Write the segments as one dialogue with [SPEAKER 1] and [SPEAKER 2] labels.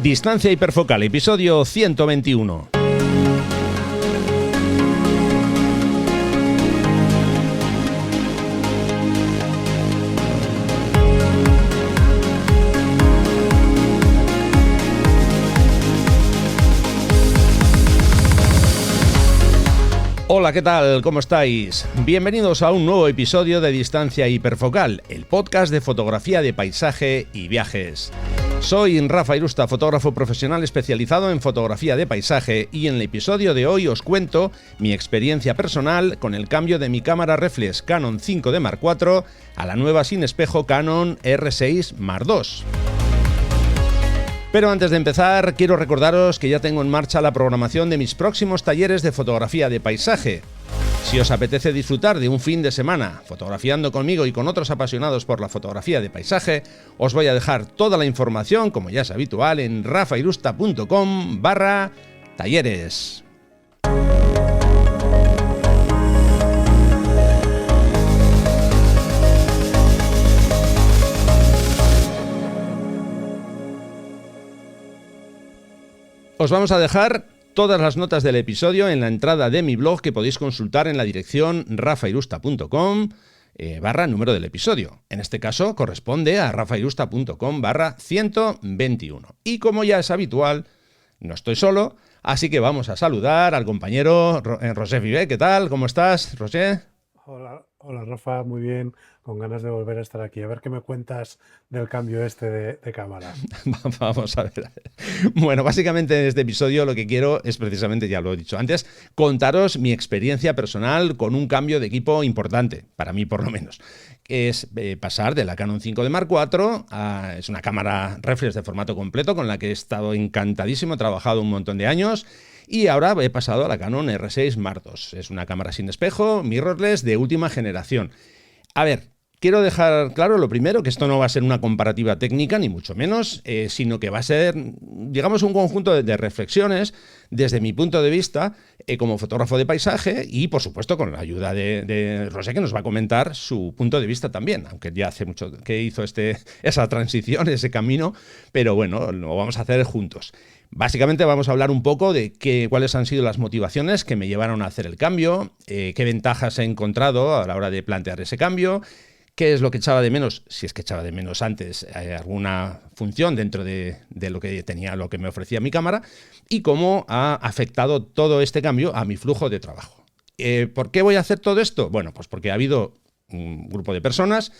[SPEAKER 1] Distancia hiperfocal, episodio 121. Hola, ¿qué tal? ¿Cómo estáis? Bienvenidos a un nuevo episodio de Distancia Hiperfocal, el podcast de fotografía de paisaje y viajes. Soy Rafa Irusta, fotógrafo profesional especializado en fotografía de paisaje, y en el episodio de hoy os cuento mi experiencia personal con el cambio de mi cámara reflex Canon 5D Mark IV a la nueva sin espejo Canon R6 Mark II. Pero antes de empezar, quiero recordaros que ya tengo en marcha la programación de mis próximos talleres de fotografía de paisaje. Si os apetece disfrutar de un fin de semana fotografiando conmigo y con otros apasionados por la fotografía de paisaje, os voy a dejar toda la información, como ya es habitual, en rafairusta.com/talleres. Os vamos a dejar todas las notas del episodio en la entrada de mi blog, que podéis consultar en la dirección rafairusta.com /número del episodio. En este caso corresponde a rafairusta.com /121. Y como ya es habitual, no estoy solo, así que vamos a saludar al compañero Roger Vivet. ¿Qué tal? ¿Cómo estás, Roger?
[SPEAKER 2] Hola Rafa, muy bien, con ganas de volver a estar aquí. A ver qué me cuentas del cambio este de cámara.
[SPEAKER 1] Vamos a ver. Bueno, básicamente en este episodio lo que quiero es precisamente, ya lo he dicho antes, contaros mi experiencia personal con un cambio de equipo importante, para mí por lo menos, que es pasar de la Canon 5D Mark IV es una cámara reflex de formato completo con la que he estado encantadísimo, he trabajado un montón de años. Y ahora he pasado a la Canon R6 Mark II. Es una cámara sin espejo, mirrorless, de última generación. A ver, quiero dejar claro lo primero, que esto no va a ser una comparativa técnica, ni mucho menos, sino que va a ser, digamos, un conjunto de reflexiones desde mi punto de vista como fotógrafo de paisaje y, por supuesto, con la ayuda de Rosé, que nos va a comentar su punto de vista también, aunque ya hace mucho que hizo esa transición, ese camino, pero bueno, lo vamos a hacer juntos. Básicamente vamos a hablar un poco de cuáles han sido las motivaciones que me llevaron a hacer el cambio, qué ventajas he encontrado a la hora de plantear ese cambio, qué es lo que echaba de menos, si es que echaba de menos antes alguna función dentro de lo que tenía, lo que me ofrecía mi cámara, y cómo ha afectado todo este cambio a mi flujo de trabajo. ¿Por qué voy a hacer todo esto? Bueno, pues porque ha habido un grupo de personas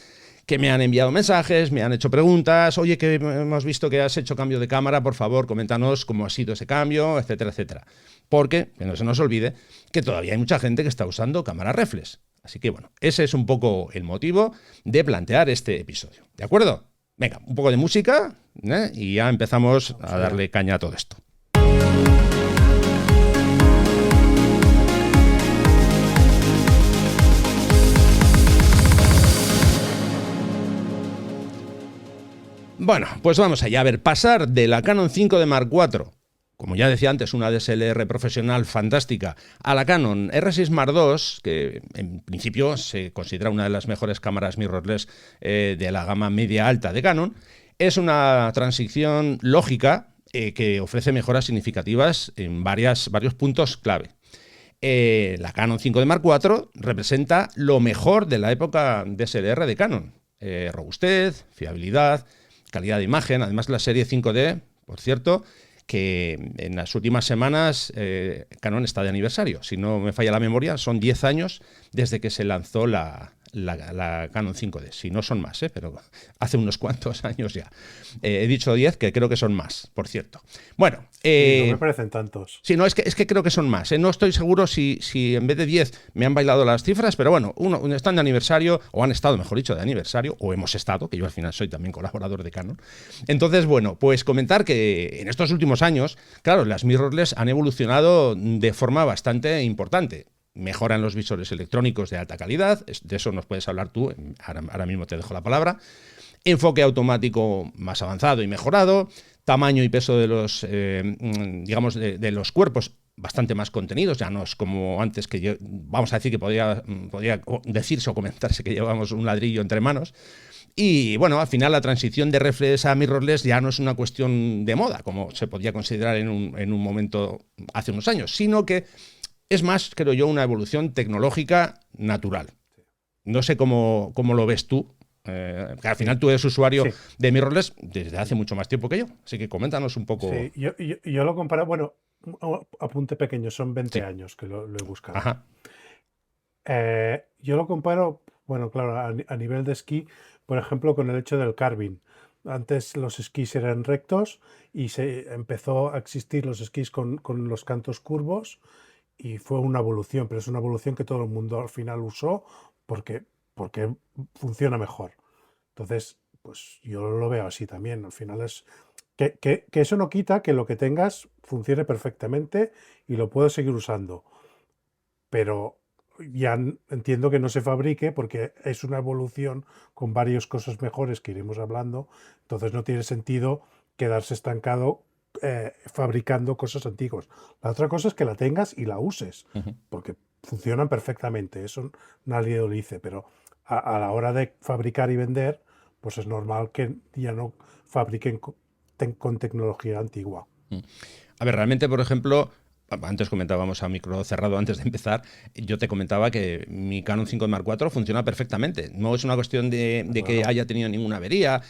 [SPEAKER 1] que me han enviado mensajes, me han hecho preguntas. Oye, que hemos visto que has hecho cambio de cámara, por favor, coméntanos cómo ha sido ese cambio, etcétera, etcétera. Porque, que no se nos olvide, que todavía hay mucha gente que está usando cámara reflex. Así que bueno, ese es un poco el motivo de plantear este episodio. ¿De acuerdo? Venga, un poco de música, y ya empezamos a darle caña a todo esto. Bueno, pues vamos allá. A ver, pasar de la Canon 5D Mark IV, como ya decía antes, una DSLR profesional fantástica, a la Canon R6 Mark II, que en principio se considera una de las mejores cámaras mirrorless de la gama media-alta de Canon, es una transición lógica que ofrece mejoras significativas en varios puntos clave. La Canon 5D Mark IV representa lo mejor de la época DSLR de Canon. Robustez, fiabilidad, calidad de imagen. Además, la serie 5D, por cierto, que en las últimas semanas Canon está de aniversario. Si no me falla la memoria, son 10 años desde que se lanzó la Canon 5D. Si no son más, pero hace unos cuantos años ya. He dicho 10, que creo que son más, por cierto. Bueno.
[SPEAKER 2] No me parecen tantos.
[SPEAKER 1] Sí, no, es que creo que son más. No estoy seguro si en vez de 10 me han bailado las cifras, pero bueno, están de aniversario, o han estado, mejor dicho, de aniversario, o hemos estado, que yo al final soy también colaborador de Canon. Entonces, bueno, pues comentar que en estos últimos años, claro, las mirrorless han evolucionado de forma bastante importante. Mejoran los visores electrónicos de alta calidad, de eso nos puedes hablar tú, ahora mismo te dejo la palabra. Enfoque automático más avanzado y mejorado, tamaño y peso de los, de los cuerpos bastante más contenidos, ya no es como antes que vamos a decir que podría decirse o comentarse que llevábamos un ladrillo entre manos. Y bueno, al final la transición de reflex a mirrorless ya no es una cuestión de moda, como se podía considerar en un momento hace unos años, sino que es más, creo yo, una evolución tecnológica natural. No sé cómo lo ves tú. Que al final tú eres usuario
[SPEAKER 2] Sí,
[SPEAKER 1] de mirrorless desde hace mucho más tiempo que yo. Así que coméntanos un poco.
[SPEAKER 2] sí. Yo lo comparo, bueno, apunte pequeño, son 20
[SPEAKER 1] Sí.
[SPEAKER 2] años que lo he buscado.
[SPEAKER 1] Ajá.
[SPEAKER 2] Yo lo comparo, bueno, claro, a nivel de esquí, por ejemplo, con el hecho del carving. Antes los esquís eran rectos y se empezó a existir los esquís con los cantos curvos y fue una evolución, pero es una evolución que todo el mundo al final usó porque, porque funciona mejor. Entonces, pues yo lo veo así también. Al final es que eso no quita que lo que tengas funcione perfectamente y lo puedas seguir usando, pero ya entiendo que no se fabrique porque es una evolución con varias cosas mejores que iremos hablando, entonces no tiene sentido quedarse estancado fabricando cosas antiguas. La otra cosa es que la tengas y la uses,
[SPEAKER 1] Ujú.
[SPEAKER 2] porque funcionan perfectamente, eso nadie lo dice, pero a la hora de fabricar y vender, pues es normal que ya no fabriquen con tecnología antigua.
[SPEAKER 1] Mm. A ver, realmente, por ejemplo, antes comentábamos a micro cerrado antes de empezar, yo te comentaba que mi Canon 5 Mark IV funciona perfectamente. No es una cuestión de que
[SPEAKER 2] Claro.
[SPEAKER 1] haya tenido ninguna avería.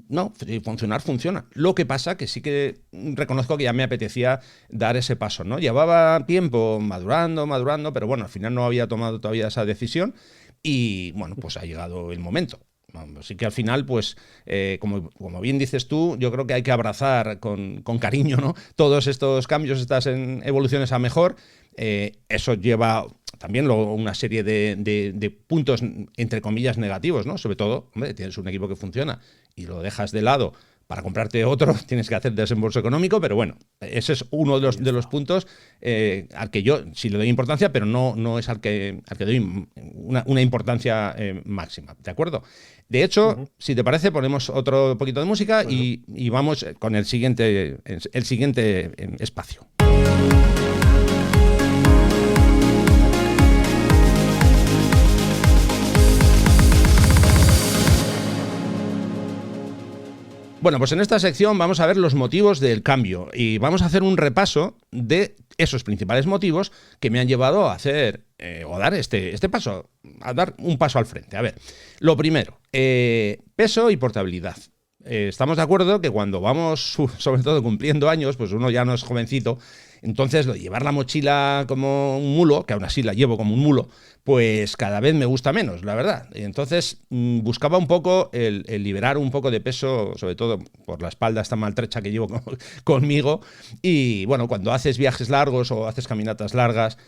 [SPEAKER 1] No, funcionar funciona. Lo que pasa que sí que reconozco que ya me apetecía dar ese paso, ¿no? Llevaba tiempo madurando, pero bueno, al final no había tomado todavía esa decisión y bueno, pues ha llegado el momento. Así que al final, pues, como bien dices tú, yo creo que hay que abrazar con cariño, ¿no? Todos estos cambios, estas evoluciones a mejor. Eso lleva también una serie de puntos, entre comillas, negativos, ¿no? Sobre todo, hombre, tienes un equipo que funciona y lo dejas de lado para comprarte otro, tienes que hacer desembolso económico, pero bueno, ese es uno de
[SPEAKER 2] Ahí
[SPEAKER 1] de los
[SPEAKER 2] está.
[SPEAKER 1] puntos al que yo sí le doy importancia, pero no es al que doy una importancia máxima, ¿de acuerdo? De hecho,
[SPEAKER 2] Ujú.
[SPEAKER 1] si te parece, ponemos otro poquito de música
[SPEAKER 2] Bueno,
[SPEAKER 1] y vamos con el siguiente espacio. Bueno, pues en esta sección vamos a ver los motivos del cambio y vamos a hacer un repaso de esos principales motivos que me han llevado a hacer o dar este paso, a dar un paso al frente. A ver, lo primero, peso y portabilidad. Estamos de acuerdo que cuando vamos, sobre todo cumpliendo años, pues uno ya no es jovencito, entonces lo de llevar la mochila como un mulo, que aún así la llevo como un mulo, pues cada vez me gusta menos, la verdad. Y entonces buscaba un poco el liberar un poco de peso, sobre todo por la espalda esta maltrecha que llevo conmigo. Y bueno, cuando haces viajes largos o haces caminatas largas,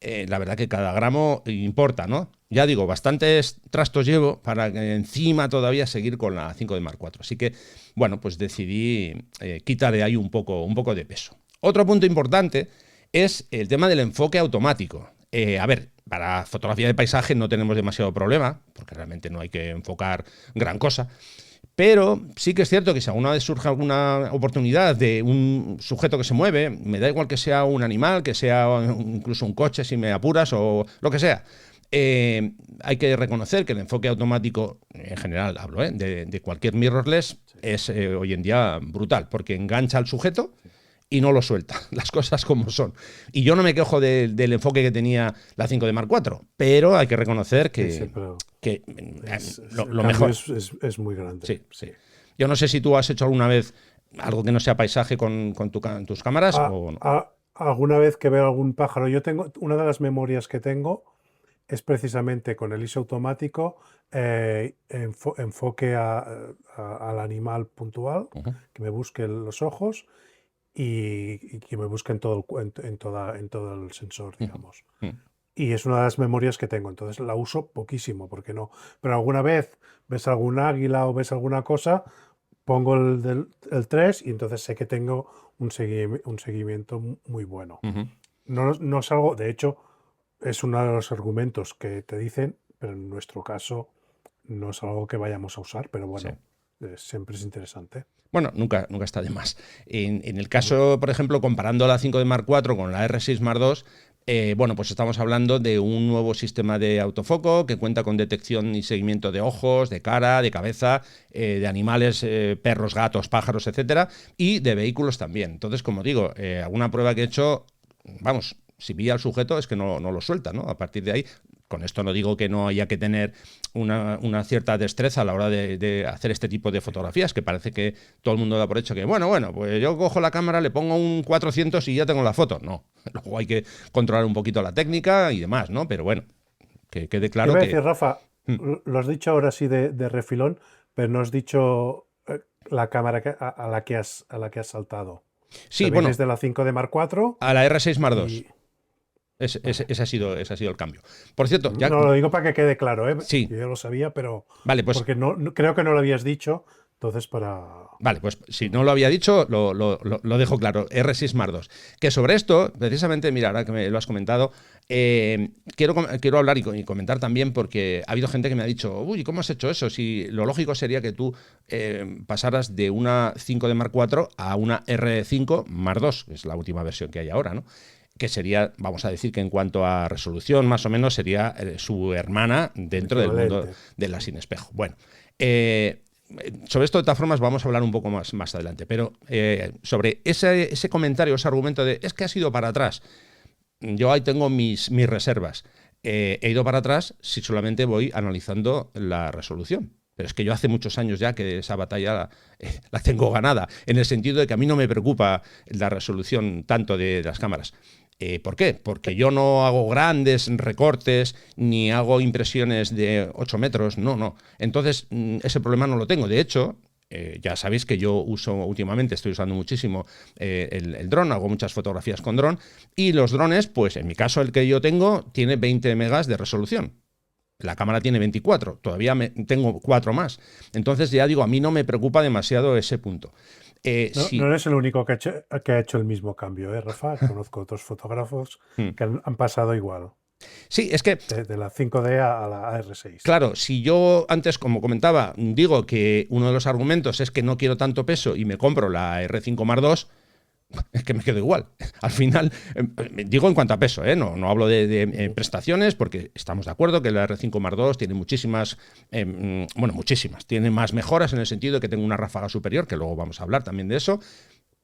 [SPEAKER 1] la verdad que cada gramo importa, ¿no? Ya digo, bastantes trastos llevo para que encima todavía seguir con la 5 de Mark IV. Así que, bueno, pues decidí quitar de ahí un poco de peso. Otro punto importante es el tema del enfoque automático. A ver, para fotografía de paisaje no tenemos demasiado problema, porque realmente no hay que enfocar gran cosa. Pero sí que es cierto que si alguna vez surge alguna oportunidad de un sujeto que se mueve, me da igual que sea un animal, que sea incluso un coche si me apuras o lo que sea. Hay que reconocer que el enfoque automático, en general hablo, de cualquier mirrorless,
[SPEAKER 2] sí,
[SPEAKER 1] es hoy en día brutal, porque engancha al sujeto
[SPEAKER 2] sí,
[SPEAKER 1] y no lo suelta, las cosas como son. Y yo no me quejo del enfoque que tenía la 5 de Mark IV, pero hay que reconocer
[SPEAKER 2] sí, sí,
[SPEAKER 1] que,
[SPEAKER 2] pero
[SPEAKER 1] que
[SPEAKER 2] el
[SPEAKER 1] lo
[SPEAKER 2] cambio
[SPEAKER 1] mejor.
[SPEAKER 2] es muy grande.
[SPEAKER 1] Sí,
[SPEAKER 2] Sí.
[SPEAKER 1] sí. Yo no sé si tú has hecho alguna vez algo que no sea paisaje con tus cámaras o no.
[SPEAKER 2] Alguna vez que veo algún pájaro, yo tengo una de las memorias que tengo es precisamente con el ISO automático, enfoque al animal puntual,
[SPEAKER 1] Ujú,
[SPEAKER 2] que me busque los ojos y que me busque en todo en todo el sensor,
[SPEAKER 1] ujú,
[SPEAKER 2] digamos.
[SPEAKER 1] ujú.
[SPEAKER 2] Y es una de las memorias que tengo, entonces la uso poquísimo, porque no. Pero alguna vez ves algún águila o ves alguna cosa, pongo el 3 y entonces sé que tengo un seguimiento muy bueno.
[SPEAKER 1] Ujú.
[SPEAKER 2] No es algo, de hecho, es uno de los argumentos que te dicen, pero en nuestro caso no es algo que vayamos a usar, pero
[SPEAKER 1] Sí.
[SPEAKER 2] bueno, siempre es interesante.
[SPEAKER 1] Bueno, nunca está de más. En el
[SPEAKER 2] Ujú.
[SPEAKER 1] caso, por ejemplo, comparando la 5 de Mark IV con la R6 Mark II, Bueno, pues estamos hablando de un nuevo sistema de autofoco que cuenta con detección y seguimiento de ojos, de cara, de cabeza, de animales, perros, gatos, pájaros, etcétera, y de vehículos también. Entonces, como digo, alguna prueba que he hecho, vamos, si pilla al sujeto es que no lo suelta, ¿no? A partir de ahí, con esto no digo que no haya que tener una cierta destreza a la hora de hacer este tipo de fotografías, que parece que todo el mundo da por hecho que, bueno, pues yo cojo la cámara, le pongo un 400 y ya tengo la foto. No, luego hay que controlar un poquito la técnica y demás, ¿no? Pero bueno, que quede
[SPEAKER 2] Te
[SPEAKER 1] claro
[SPEAKER 2] iba a
[SPEAKER 1] que...
[SPEAKER 2] decir, Rafa,
[SPEAKER 1] Mm.
[SPEAKER 2] lo has dicho ahora sí de refilón, pero no has dicho la cámara a la que has saltado.
[SPEAKER 1] Sí,
[SPEAKER 2] También
[SPEAKER 1] bueno,
[SPEAKER 2] es de la 5D Mark IV
[SPEAKER 1] a la R6 Mark II.
[SPEAKER 2] y... Vale.
[SPEAKER 1] Ese ha sido el cambio. Por cierto, ya...
[SPEAKER 2] No, lo digo para que quede claro, ¿eh?
[SPEAKER 1] Sí,
[SPEAKER 2] Yo ya lo sabía, pero
[SPEAKER 1] vale, pues
[SPEAKER 2] porque creo que no lo habías dicho, entonces para...
[SPEAKER 1] vale, pues si no lo había dicho, lo dejo claro. R6 Mark II. Que sobre esto, precisamente, mira, ahora que me lo has comentado, quiero hablar y comentar también porque ha habido gente que me ha dicho, uy, ¿cómo has hecho eso? Si lo lógico sería que tú pasaras de una 5 de Mark IV a una R5 Mark II, que es la última versión que hay ahora, ¿no? Que sería, vamos a decir que en cuanto a resolución, más o menos, sería su hermana dentro del mundo
[SPEAKER 2] Equivalente.
[SPEAKER 1] de la sin espejo. Bueno, sobre esto de todas formas vamos a hablar un poco más adelante, pero sobre ese comentario, ese argumento de es que has ido para atrás, yo ahí tengo mis reservas. He ido para atrás si solamente voy analizando la resolución. Pero es que yo hace muchos años ya que esa batalla la tengo ganada, en el sentido de que a mí no me preocupa la resolución tanto de las cámaras. ¿Por qué? Porque yo no hago grandes recortes ni hago impresiones de 8 metros, no. Entonces, ese problema no lo tengo. De hecho, ya sabéis que yo últimamente estoy usando muchísimo el dron, hago muchas fotografías con dron, y los drones, pues en mi caso el que yo tengo, tiene 20 megas de resolución. La cámara tiene 24, todavía tengo 4 más. Entonces ya digo, a mí no me preocupa demasiado ese punto.
[SPEAKER 2] No
[SPEAKER 1] Sí.
[SPEAKER 2] eres el único que ha hecho el mismo cambio, ¿eh, Rafa? Conozco otros fotógrafos que han pasado igual,
[SPEAKER 1] Sí, es que
[SPEAKER 2] de la 5D a la R6.
[SPEAKER 1] claro, si yo antes, como comentaba, digo que uno de los argumentos es que no quiero tanto peso y me compro la R5 Mark II, es que me quedo igual. Al final, digo en cuanto a peso, no hablo de prestaciones, porque estamos de acuerdo que la R5 Mark II tiene muchísimas, muchísimas, tiene más mejoras en el sentido de que tengo una ráfaga superior, que luego vamos a hablar también de eso,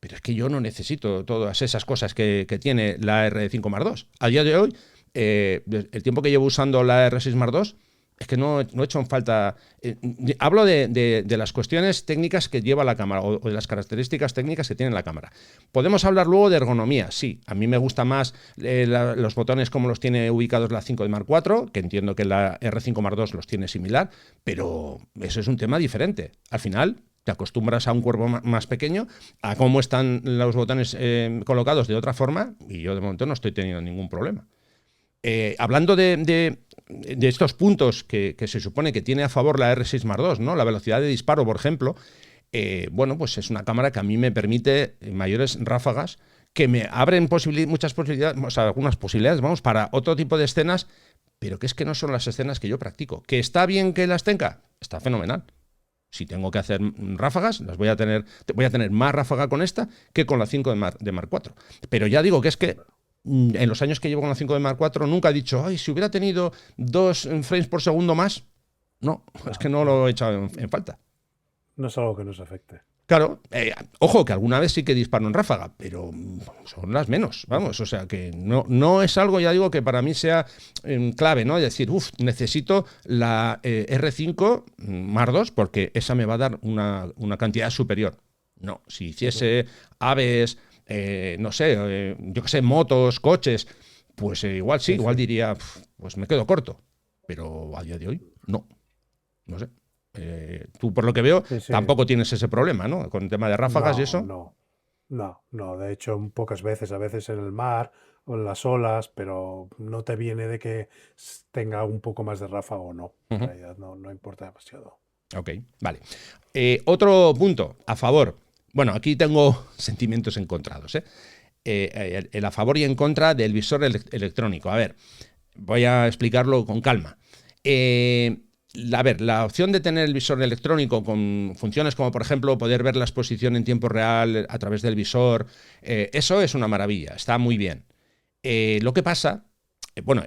[SPEAKER 1] pero es que yo no necesito todas esas cosas que tiene la R5 Mark II. A día de hoy, el tiempo que llevo usando la R6 Mark II, es que no he hecho en falta... hablo de las cuestiones técnicas que lleva la cámara o de las características técnicas que tiene la cámara. Podemos hablar luego de ergonomía, sí. A mí me gusta más los botones como los tiene ubicados la 5 de Mark IV, que entiendo que la R5 Mark II los tiene similar, pero eso es un tema diferente. Al final te acostumbras a un cuerpo más pequeño, a cómo están los botones colocados de otra forma, y yo de momento no estoy teniendo ningún problema. Hablando de estos puntos que se supone que tiene a favor la R6 Mark II, ¿no? La velocidad de disparo, por ejemplo, pues es una cámara que a mí me permite mayores ráfagas, que me abren muchas posibilidades, o sea, algunas posibilidades, vamos, para otro tipo de escenas, pero que es que no son las escenas que yo practico. ¿Que está bien que las tenga? Está fenomenal. Si tengo que hacer ráfagas, voy a tener más ráfaga con esta que con la 5 de Mark IV. Pero ya digo que es que en los años que llevo con la 5 de Mark IV nunca he dicho, ay, si hubiera tenido 2 frames por segundo más. No, es que no lo he echado en falta.
[SPEAKER 2] No es algo que nos afecte.
[SPEAKER 1] Claro, ojo, que alguna vez sí que disparo en ráfaga, pero son las menos, vamos, o sea que no es algo, ya digo, que para mí sea clave, ¿no? Es decir, necesito la R5 Mark II porque esa me va a dar una cantidad superior. No, si hiciese aves, no sé, yo qué sé, motos, coches, pues igual sí, igual diría, pues me quedo corto, pero a día de hoy no sé. Tú, por lo que veo,
[SPEAKER 2] Sí, sí.
[SPEAKER 1] tampoco tienes ese problema, ¿no? Con el tema de ráfagas y eso.
[SPEAKER 2] No. De hecho, pocas veces, a veces en el mar o en las olas, pero no te viene de que tenga un poco más de ráfaga o no. En realidad no importa demasiado.
[SPEAKER 1] Ok, vale. Otro punto a favor. Bueno, aquí tengo sentimientos encontrados. El a favor y en contra del visor electrónico. A ver, voy a explicarlo con calma. La opción de tener el visor electrónico con funciones como, por ejemplo, poder ver la exposición en tiempo real a través del visor, eso es una maravilla, está muy bien. Lo que pasa, bueno,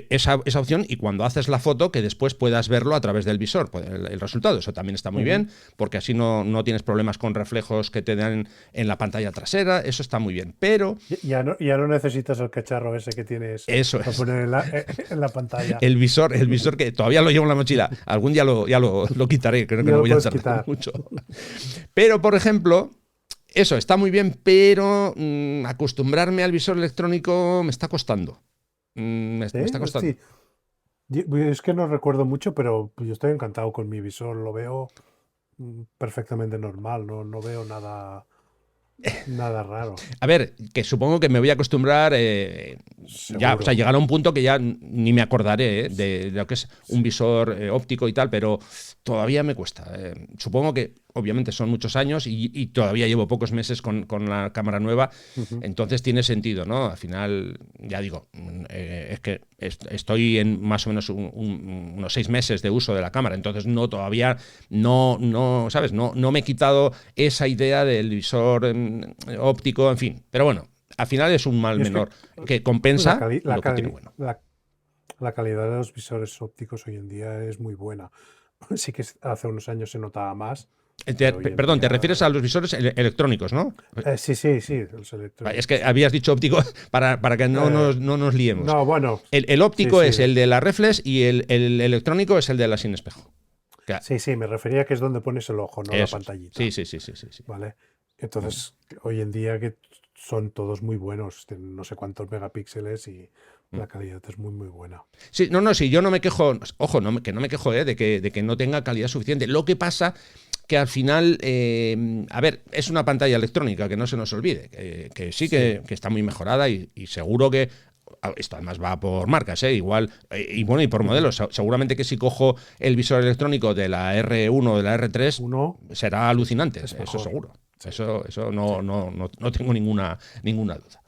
[SPEAKER 1] esa opción, y cuando haces la foto, que después puedas verlo a través del visor, pues, el resultado, eso también está muy bien, porque así no tienes problemas con reflejos que te dan en la pantalla trasera, eso está muy bien, pero...
[SPEAKER 2] Ya no necesitas el cacharro ese que tienes
[SPEAKER 1] Eso
[SPEAKER 2] para
[SPEAKER 1] es.
[SPEAKER 2] poner en la pantalla.
[SPEAKER 1] El visor que todavía lo llevo en la mochila, algún día ya lo quitaré, creo que
[SPEAKER 2] Ya
[SPEAKER 1] no
[SPEAKER 2] lo
[SPEAKER 1] voy a
[SPEAKER 2] puedes
[SPEAKER 1] tardar
[SPEAKER 2] quitar.
[SPEAKER 1] mucho. Pero, por ejemplo, eso está muy bien, pero acostumbrarme al visor electrónico me está costando. Me
[SPEAKER 2] ¿Sí?
[SPEAKER 1] está costando.
[SPEAKER 2] Sí. Es que no recuerdo mucho, pero yo estoy encantado con mi visor. Lo veo perfectamente normal. No veo nada raro.
[SPEAKER 1] A ver, que supongo que me voy a acostumbrar ya, o sea,
[SPEAKER 2] Seguro.
[SPEAKER 1] llegar a un punto que ya ni me acordaré de lo que es un visor óptico y tal, pero todavía me cuesta. Supongo que obviamente son muchos años y todavía llevo pocos meses con la cámara nueva,
[SPEAKER 2] Ujú.
[SPEAKER 1] entonces tiene sentido, ¿no? Al final, ya digo, es que estoy en más o menos unos 6 meses de uso de la cámara, entonces todavía no, ¿sabes? No me he quitado esa idea del visor óptico, en fin, pero bueno. Al final es un mal
[SPEAKER 2] Y es
[SPEAKER 1] menor
[SPEAKER 2] que
[SPEAKER 1] que
[SPEAKER 2] la,
[SPEAKER 1] compensa
[SPEAKER 2] cali- la,
[SPEAKER 1] lo que tiene
[SPEAKER 2] cali-
[SPEAKER 1] bueno.
[SPEAKER 2] la, la calidad de los visores ópticos hoy en día es muy buena. Sí que hace unos años se notaba más, pero hoy en
[SPEAKER 1] Perdón, te
[SPEAKER 2] día...
[SPEAKER 1] refieres a los visores electrónicos, ¿no?
[SPEAKER 2] Sí, los
[SPEAKER 1] Es que
[SPEAKER 2] electrónicos.
[SPEAKER 1] habías dicho óptico para que
[SPEAKER 2] Eh,
[SPEAKER 1] no nos liemos.
[SPEAKER 2] no, bueno,
[SPEAKER 1] El
[SPEAKER 2] sí,
[SPEAKER 1] óptico
[SPEAKER 2] sí.
[SPEAKER 1] es el de la reflex y el electrónico es el de la sin espejo. Que-
[SPEAKER 2] Sí, me refería a que es donde pones el ojo, no la
[SPEAKER 1] Eso es. Sí,
[SPEAKER 2] pantallita,
[SPEAKER 1] sí, sí, sí, sí, sí.
[SPEAKER 2] ¿vale?
[SPEAKER 1] Mm.
[SPEAKER 2] Entonces, hoy en día que son todos muy buenos, tienen no sé cuántos megapíxeles y
[SPEAKER 1] Mm.
[SPEAKER 2] la calidad es muy, muy buena.
[SPEAKER 1] Sí, sí, yo no me quejo, ojo, que no me quejo de que no tenga calidad suficiente. Lo que pasa que al final, a ver, es una pantalla electrónica, que no se nos olvide, que sí
[SPEAKER 2] Sí,
[SPEAKER 1] que está muy mejorada y seguro que esto además va por marcas, igual, y bueno, y por
[SPEAKER 2] ujú.
[SPEAKER 1] modelos. Seguramente que si cojo el visor electrónico de la R1 o de la R3
[SPEAKER 2] Uno
[SPEAKER 1] será alucinante,
[SPEAKER 2] es
[SPEAKER 1] eso
[SPEAKER 2] mejor.
[SPEAKER 1] seguro.
[SPEAKER 2] Sí,
[SPEAKER 1] Eso
[SPEAKER 2] sí,
[SPEAKER 1] no tengo ninguna duda.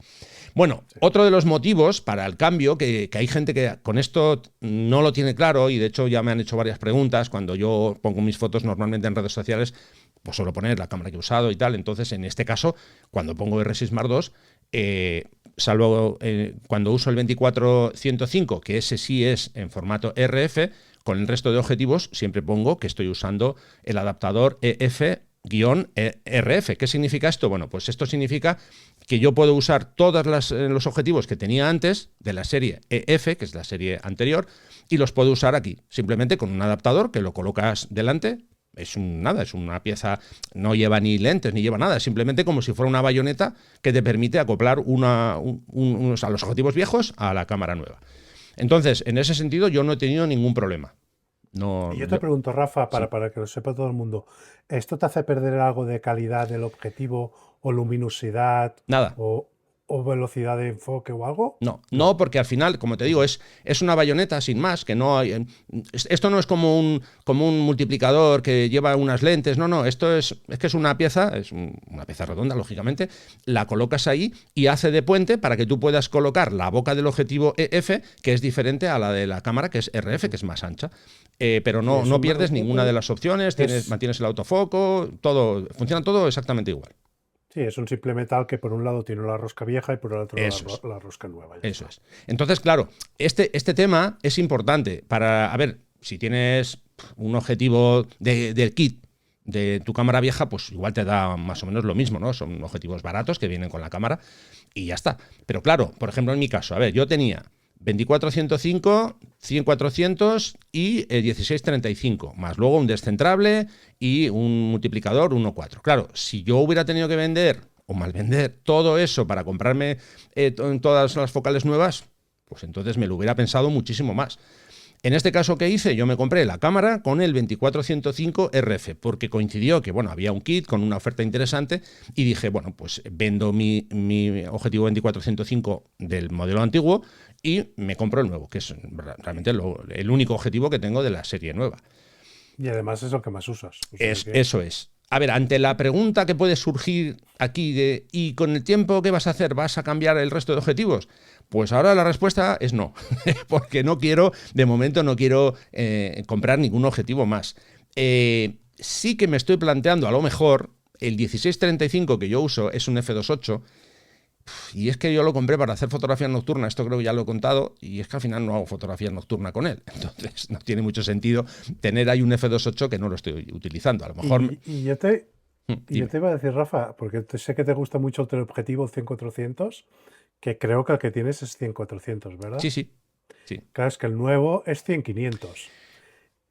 [SPEAKER 1] Bueno,
[SPEAKER 2] sí.
[SPEAKER 1] otro de los motivos para el cambio, que hay gente que con esto no lo tiene claro, y de hecho ya me han hecho varias preguntas, cuando yo pongo mis fotos normalmente en redes sociales, pues suelo poner la cámara que he usado y tal, entonces en este caso, cuando pongo R6 Mark II, salvo cuando uso el 24-105, que ese sí es en formato RF, con el resto de objetivos siempre pongo que estoy usando el adaptador EF-RF. ¿Qué significa esto? Bueno, pues esto significa que yo puedo usar todos los objetivos que tenía antes de la serie EF, que es la serie anterior, y los puedo usar aquí, simplemente con un adaptador que lo colocas delante. Es una pieza, no lleva ni lentes ni lleva nada, es simplemente como si fuera una bayoneta que te permite acoplar a los objetivos viejos a la cámara nueva. Entonces, en ese sentido, yo no he tenido ningún problema.
[SPEAKER 2] Y
[SPEAKER 1] No,
[SPEAKER 2] yo te pregunto, Rafa,
[SPEAKER 1] sí,
[SPEAKER 2] para que lo sepa todo el mundo, ¿esto te hace perder algo de calidad del objetivo o luminosidad
[SPEAKER 1] nada.
[SPEAKER 2] o, o velocidad de enfoque o algo?
[SPEAKER 1] No,
[SPEAKER 2] No.
[SPEAKER 1] porque al final, como te digo,
[SPEAKER 2] Ujú.
[SPEAKER 1] es una bayoneta sin más, que no hay. Esto no es como un multiplicador que lleva unas lentes, no, esto es que es una pieza, una pieza redonda, lógicamente, la colocas ahí y hace de puente para que tú puedas colocar la boca del objetivo EF, que es diferente a la de la cámara, que es RF, que es más ancha. Pero
[SPEAKER 2] Sí,
[SPEAKER 1] no pierdes ninguna de las opciones,
[SPEAKER 2] es,
[SPEAKER 1] mantienes el autofoco, funciona todo exactamente igual.
[SPEAKER 2] sí, es un simple metal que por un lado tiene la rosca vieja y por el otro
[SPEAKER 1] Eso es.
[SPEAKER 2] la rosca nueva, ya
[SPEAKER 1] Eso
[SPEAKER 2] está.
[SPEAKER 1] es. Entonces, claro, este tema es importante para, a ver, si tienes un objetivo del kit de tu cámara vieja, pues igual te da más o menos lo mismo, ¿no? Son objetivos baratos que vienen con la cámara y ya está. Pero claro, por ejemplo, en mi caso, a ver, yo tenía 24-105, 100-400 y 16-35, más luego un descentrable y un multiplicador 1.4. Claro, si yo hubiera tenido que vender o mal vender todo eso para comprarme todas las focales nuevas, pues entonces me lo hubiera pensado muchísimo más. En este caso que hice, yo me compré la cámara con el 24-105 RF, porque coincidió que, bueno, había un kit con una oferta interesante y dije, bueno, pues vendo mi objetivo 24-105 del modelo antiguo y me compro el nuevo, que es realmente el único objetivo que tengo de la serie nueva.
[SPEAKER 2] Y además es el que más usas. O sea que,
[SPEAKER 1] Eso es. A ver, ante la pregunta que puede surgir aquí de ¿y con el tiempo qué vas a hacer? ¿Vas a cambiar el resto de objetivos? Pues ahora la respuesta es no, porque de momento no quiero comprar ningún objetivo más. Sí que me estoy planteando, a lo mejor, el 16-35 que yo uso es un f2.8 Y es que yo lo compré para hacer fotografía nocturna, esto creo que ya lo he contado, y es que al final no hago fotografía nocturna con él. Entonces no tiene mucho sentido tener ahí un F2.8 que no lo estoy utilizando. A lo mejor...
[SPEAKER 2] Y yo te
[SPEAKER 1] Dime.
[SPEAKER 2] iba a decir, Rafa, porque sé que te gusta mucho el teleobjetivo 100-400, que creo que el que tienes es 100-400, ¿verdad?
[SPEAKER 1] Sí, sí, sí.
[SPEAKER 2] Claro, es que el nuevo es 100-500.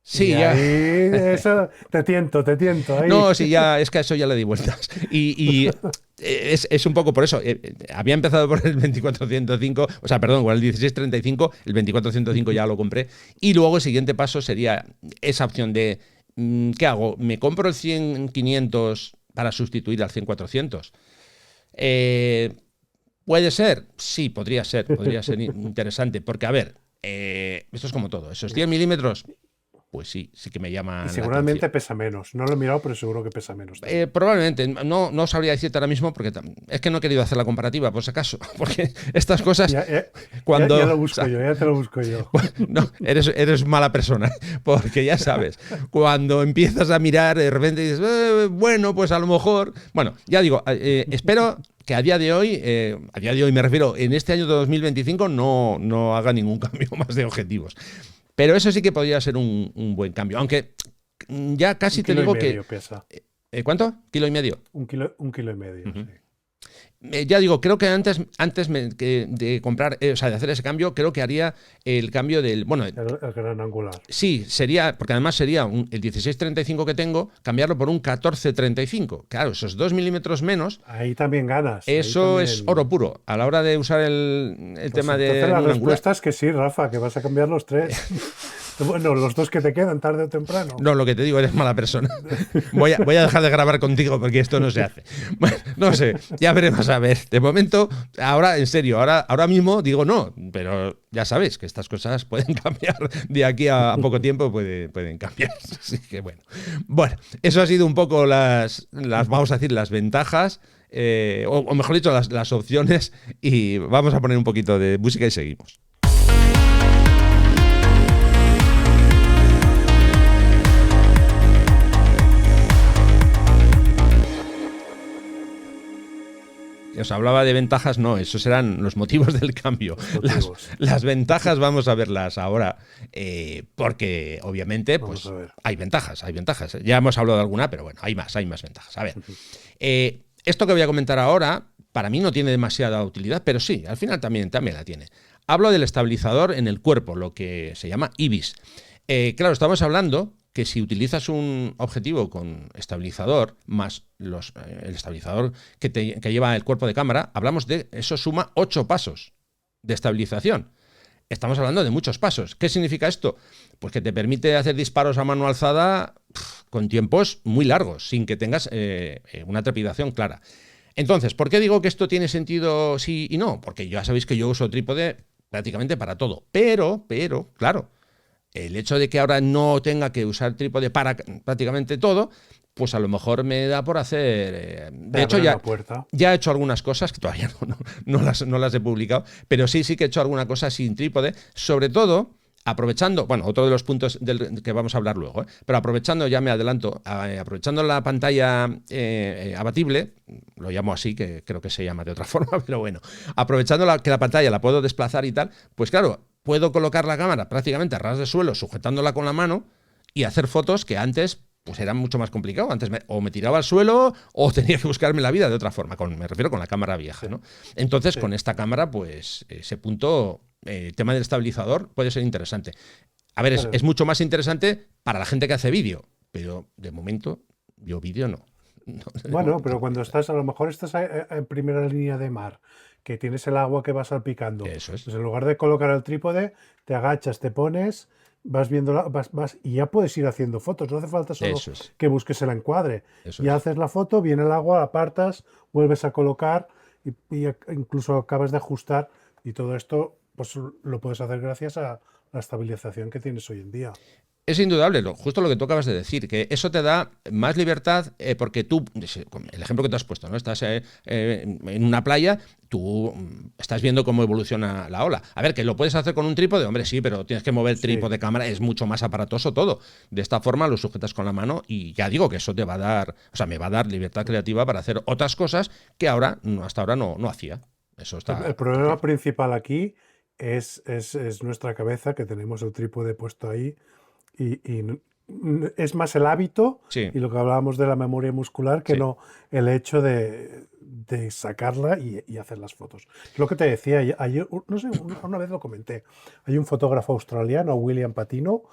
[SPEAKER 1] Sí,
[SPEAKER 2] Y
[SPEAKER 1] ya.
[SPEAKER 2] ahí, eso, te tiento, ahí.
[SPEAKER 1] No, sí, ya, es que a eso ya le di vueltas. Y es un poco por eso. Había empezado por el 2405, o sea, perdón, con el 1635, el 2405 ya lo compré. Y luego el siguiente paso sería esa opción de, ¿qué hago? ¿Me compro el 100-500 para sustituir al 100-400? ¿Puede ser? Sí, podría ser interesante. Porque, a ver, esto es como todo. Esos 100 milímetros, pues sí, sí que me llaman
[SPEAKER 2] Y
[SPEAKER 1] la
[SPEAKER 2] seguramente
[SPEAKER 1] atención.
[SPEAKER 2] pesa menos. No lo he mirado, pero seguro que pesa menos también.
[SPEAKER 1] Probablemente, no sabría decirte ahora mismo porque es que no he querido hacer la comparativa, por si acaso, porque estas cosas,
[SPEAKER 2] Ya
[SPEAKER 1] cuando...
[SPEAKER 2] lo
[SPEAKER 1] o
[SPEAKER 2] busco
[SPEAKER 1] sea,
[SPEAKER 2] yo, ya te lo busco yo.
[SPEAKER 1] no, eres mala persona, porque ya sabes, cuando empiezas a mirar, de repente dices, bueno, pues a lo mejor... Bueno, ya digo, espero que a día de hoy me refiero, en este año de 2025 no haga ningún cambio más de objetivos. Pero eso sí que podría ser un buen cambio. Aunque ya
[SPEAKER 2] Un
[SPEAKER 1] casi te
[SPEAKER 2] kilo y
[SPEAKER 1] digo que...
[SPEAKER 2] medio pesa.
[SPEAKER 1] ¿Cuánto? ¿Kilo y medio?
[SPEAKER 2] Un kilo y medio,
[SPEAKER 1] Uh-huh.
[SPEAKER 2] sí.
[SPEAKER 1] Ya digo, creo que antes de comprar, o sea, de hacer ese cambio, creo que haría el cambio del... Bueno,
[SPEAKER 2] El gran angular.
[SPEAKER 1] sí, sería, porque además sería el 1635 que tengo, cambiarlo por un 1435. Claro, esos 2 milímetros menos,
[SPEAKER 2] Ahí también ganas. Ahí
[SPEAKER 1] eso es
[SPEAKER 2] también.
[SPEAKER 1] oro puro a la hora de usar el
[SPEAKER 2] Pues
[SPEAKER 1] tema
[SPEAKER 2] entonces
[SPEAKER 1] de
[SPEAKER 2] la
[SPEAKER 1] un angular.
[SPEAKER 2] respuesta es que sí, Rafa, que vas a cambiar los tres. Bueno, los dos que te quedan tarde o temprano.
[SPEAKER 1] No, lo que te digo, eres mala persona. Voy a dejar de grabar contigo porque esto no se hace. Bueno, no sé, ya veremos a ver. De momento, ahora, en serio, ahora mismo digo no, pero ya sabes que estas cosas pueden cambiar de aquí a poco tiempo, pueden cambiar. Así que bueno. Bueno, eso ha sido un poco vamos a decir, las ventajas, o mejor dicho, las opciones, y vamos a poner un poquito de música y seguimos. Os hablaba de ventajas, no, esos eran los motivos del cambio. Las ventajas vamos a verlas ahora, porque obviamente pues, hay ventajas. Ya hemos hablado de alguna, pero bueno, hay más ventajas. A ver, esto que voy a comentar ahora, para mí no tiene demasiada utilidad, pero sí, al final también la tiene. Hablo del estabilizador en el cuerpo, lo que se llama IBIS. Claro, estamos hablando que si utilizas un objetivo con estabilizador más el estabilizador que lleva el cuerpo de cámara, hablamos de eso suma 8 pasos de estabilización. Estamos hablando de muchos pasos. ¿Qué significa esto? Pues que te permite hacer disparos a mano alzada con tiempos muy largos, sin que tengas una trepidación clara. Entonces, ¿por qué digo que esto tiene sentido sí y no? Porque ya sabéis que yo uso trípode prácticamente para todo. Pero, claro, el hecho de que ahora no tenga que usar trípode para prácticamente todo, pues a lo mejor me da por hacer... de hecho, ya he hecho algunas cosas, que todavía no las he publicado, pero sí que he hecho alguna cosa sin trípode, sobre todo aprovechando, bueno, otro de los puntos del que vamos a hablar luego, pero aprovechando, ya me adelanto, aprovechando la pantalla abatible, lo llamo así, que creo que se llama de otra forma, pero bueno, aprovechando que la pantalla la puedo desplazar y tal, pues claro, puedo colocar la cámara prácticamente a ras de suelo, sujetándola con la mano y hacer fotos que antes pues era mucho más complicado. Antes o me tiraba al suelo o tenía que buscarme la vida de otra forma. Me refiero con la cámara vieja, ¿no? Entonces, con esta cámara, pues ese punto, el tema del estabilizador puede ser interesante. A ver, es mucho más interesante para la gente que hace vídeo, pero de momento yo vídeo no.
[SPEAKER 2] Bueno, pero cuando a lo mejor estás en primera línea de mar, que tienes el agua que va salpicando,
[SPEAKER 1] eso es.
[SPEAKER 2] Pues en lugar de colocar el trípode, te agachas, te pones, vas viendo, vas y ya puedes ir haciendo fotos. No hace falta solo que busques el encuadre. Ya haces la foto, viene el agua, apartas, vuelves a colocar y incluso acabas de ajustar, y todo esto pues lo puedes hacer gracias a la estabilización que tienes hoy en día.
[SPEAKER 1] Es indudable, justo lo que tú acabas de decir, que eso te da más libertad porque tú, el ejemplo que te has puesto, ¿no? Estás en una playa, tú estás viendo cómo evoluciona la ola. A ver, que lo puedes hacer con un trípode, hombre, sí, pero tienes que mover trípode, cámara, es mucho más aparatoso todo. De esta forma lo sujetas con la mano y ya digo que eso te va a dar, o sea, me va a dar libertad creativa para hacer otras cosas que hasta ahora no hacía. Eso
[SPEAKER 2] El
[SPEAKER 1] está
[SPEAKER 2] problema
[SPEAKER 1] claro.
[SPEAKER 2] principal aquí es nuestra cabeza, que tenemos el trípode puesto ahí, y es más el hábito
[SPEAKER 1] Sí,
[SPEAKER 2] y lo que hablábamos de la memoria muscular que
[SPEAKER 1] sí.
[SPEAKER 2] no el hecho de sacarla y hacer las fotos. Es lo que te decía, no sé, una vez lo comenté, hay un fotógrafo australiano, William Patino,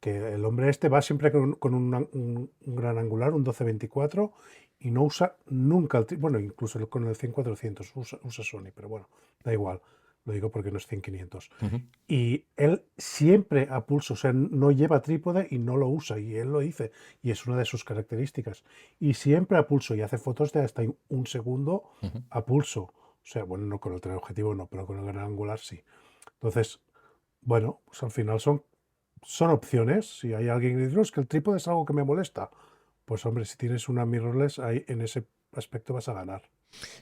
[SPEAKER 2] que el hombre este va siempre con un gran angular, un 12-24, y no usa nunca bueno, incluso con el 100-400 usa Sony, pero bueno, da igual, lo digo porque no es 100-500.
[SPEAKER 1] Ujú.
[SPEAKER 2] Y él siempre a pulso, o sea, no lleva trípode y no lo usa, y él lo dice, y es una de sus características. Y siempre a pulso, y hace fotos de hasta un segundo
[SPEAKER 1] Ujú.
[SPEAKER 2] a pulso. O sea, bueno, no con el teleobjetivo no, pero con el gran angular sí. Entonces, bueno, pues al final son opciones. Si hay alguien que dice, no, es que el trípode es algo que me molesta, pues hombre, si tienes una mirrorless, ahí en ese aspecto vas a ganar.